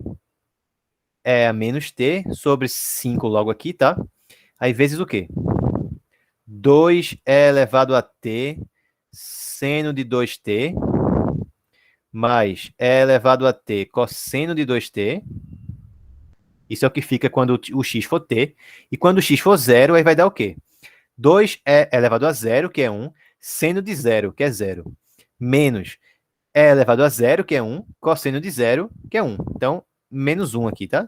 É a menos t sobre 5 logo aqui, tá? Aí vezes o quê? 2 é elevado a t seno de 2t mais é elevado a t cosseno de 2t. Isso é o que fica quando o x for t. E quando o x for zero, aí vai dar o quê? 2 é elevado a zero, que é 1, seno de zero, que é zero, menos é elevado a zero, que é 1, cosseno de zero, que é 1. Então, menos 1 aqui, tá?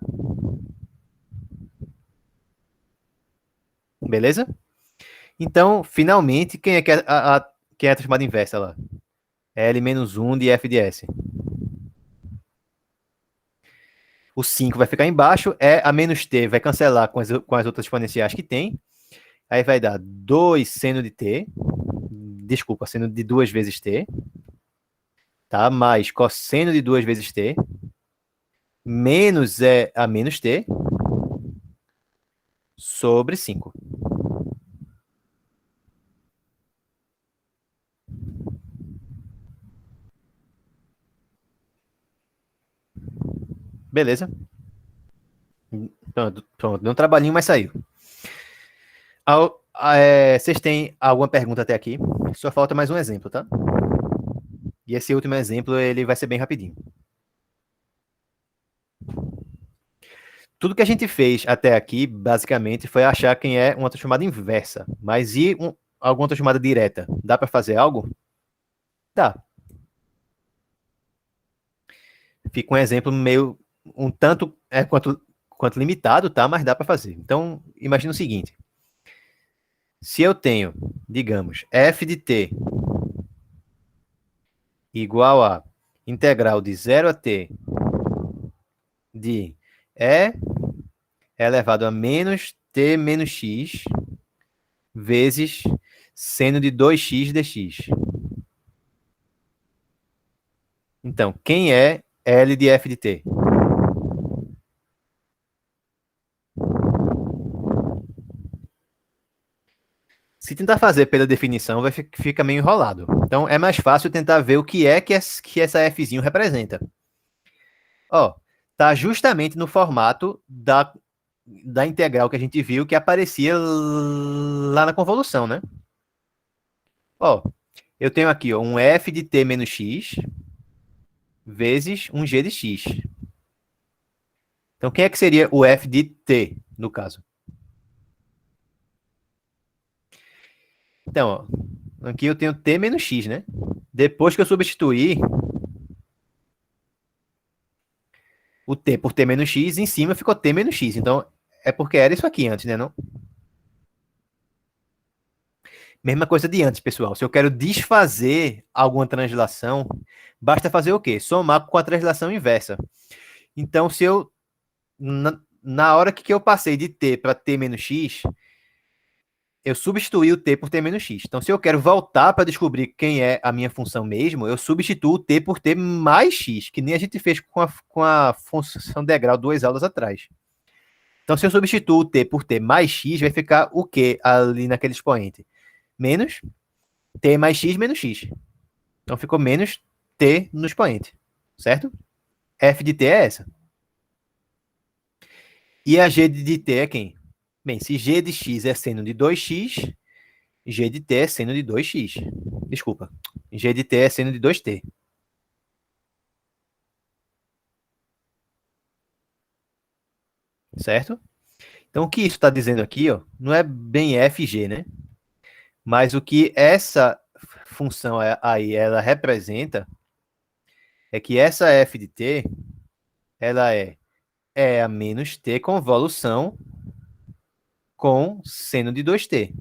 Beleza? Então, finalmente, quem é, que é quem é a transformada inversa lá? L menos 1 de f de s. O 5 vai ficar embaixo, é a menos t vai cancelar com as outras exponenciais que tem. Aí vai dar 2 seno de t, desculpa, seno de 2 vezes t, tá? Mais cosseno de 2 vezes t, menos é a menos t, sobre 5. Beleza? Pronto, pronto, deu um trabalhinho, mas saiu. Vocês têm alguma pergunta até aqui? Só falta mais um exemplo, tá? E esse último exemplo, ele vai ser bem rapidinho. Tudo que a gente fez até aqui, basicamente, foi achar quem é uma transformada inversa. Mas e alguma transformada direta? Dá para fazer algo? Dá. Fica um exemplo meio, um tanto quanto limitado, tá? Mas dá para fazer. Então, imagina o seguinte. Se eu tenho, digamos, f de t igual a integral de 0 a t de E elevado a menos t menos x vezes seno de 2x dx. Então, quem é L de f de t? Se tentar fazer pela definição, fica meio enrolado. Então, é mais fácil tentar ver o que é que essa fzinho representa. Ó, tá justamente no formato da integral que a gente viu que aparecia lá na convolução, né? Ó, eu tenho aqui ó, um f de t menos x vezes um g de x. Então, quem é que seria o f de t, no caso? Então, ó, aqui eu tenho t menos x, né? Depois que eu substituir o t por t menos x, em cima ficou t menos x. Então, é porque era isso aqui antes, né? Não? Mesma coisa de antes, pessoal. Se eu quero desfazer alguma translação, basta fazer o quê? Somar com a translação inversa. Então, se eu, na hora que eu passei de t para t menos x, eu substituí o t por t menos x. Então, se eu quero voltar para descobrir quem é a minha função mesmo, eu substituo o t por t mais x, que nem a gente fez com a função degrau 2 aulas atrás. Então, se eu substituo o t por t mais x, vai ficar o quê ali naquele expoente? Menos t mais x menos x. Então, ficou menos t no expoente, certo? F de t é essa. E a g de t é quem? Bem, se g de x é seno de 2x, g de t é seno de 2x. Desculpa. G de t é seno de 2t. Certo? Então, o que isso está dizendo aqui, ó, não é bem f e g, né? Mas o que essa função aí ela representa é que essa f de t ela é a menos t convolução com seno de 2t.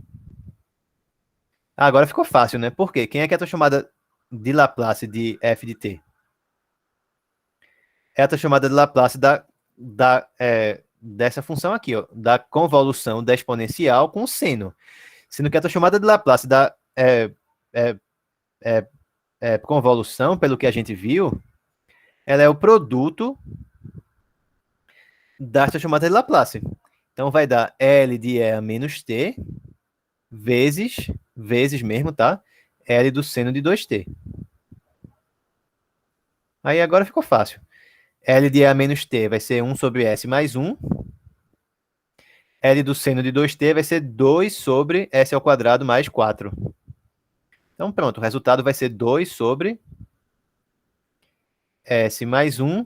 Agora ficou fácil, né? Por quê? Quem é que é a transformada de Laplace de f de t? É a transformada de Laplace dessa função aqui, ó, da convolução da exponencial com seno. Sendo que a transformada de Laplace da é, é, convolução, pelo que a gente viu, ela é o produto da transformada de Laplace. Então vai dar L de E a menos T vezes mesmo, tá? L do seno de 2t. Aí agora ficou fácil. L de E a menos T vai ser 1 sobre S mais 1. L do seno de 2t vai ser 2 sobre S ao quadrado mais 4. Então pronto, o resultado vai ser 2 sobre S mais 1,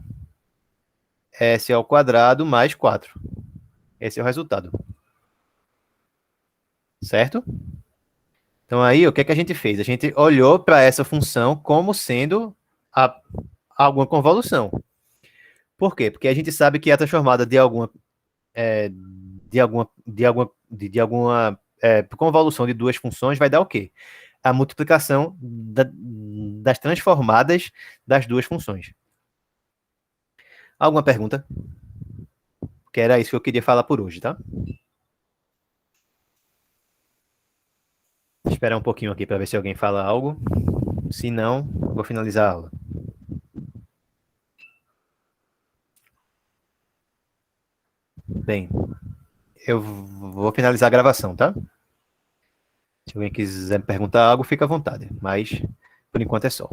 S ao quadrado mais 4. Esse é o resultado. Certo? Então aí, o que é que a gente fez? A gente olhou para essa função como sendo alguma convolução. Por quê? Porque a gente sabe que a transformada de alguma convolução de duas funções vai dar o quê? A multiplicação das transformadas das duas funções. Alguma pergunta? Que era isso que eu queria falar por hoje, tá? Vou esperar um pouquinho aqui para ver se alguém fala algo. Se não, vou finalizar a aula. Bem, eu vou finalizar a gravação, tá? Se alguém quiser me perguntar algo, fica à vontade. Mas, por enquanto, é só.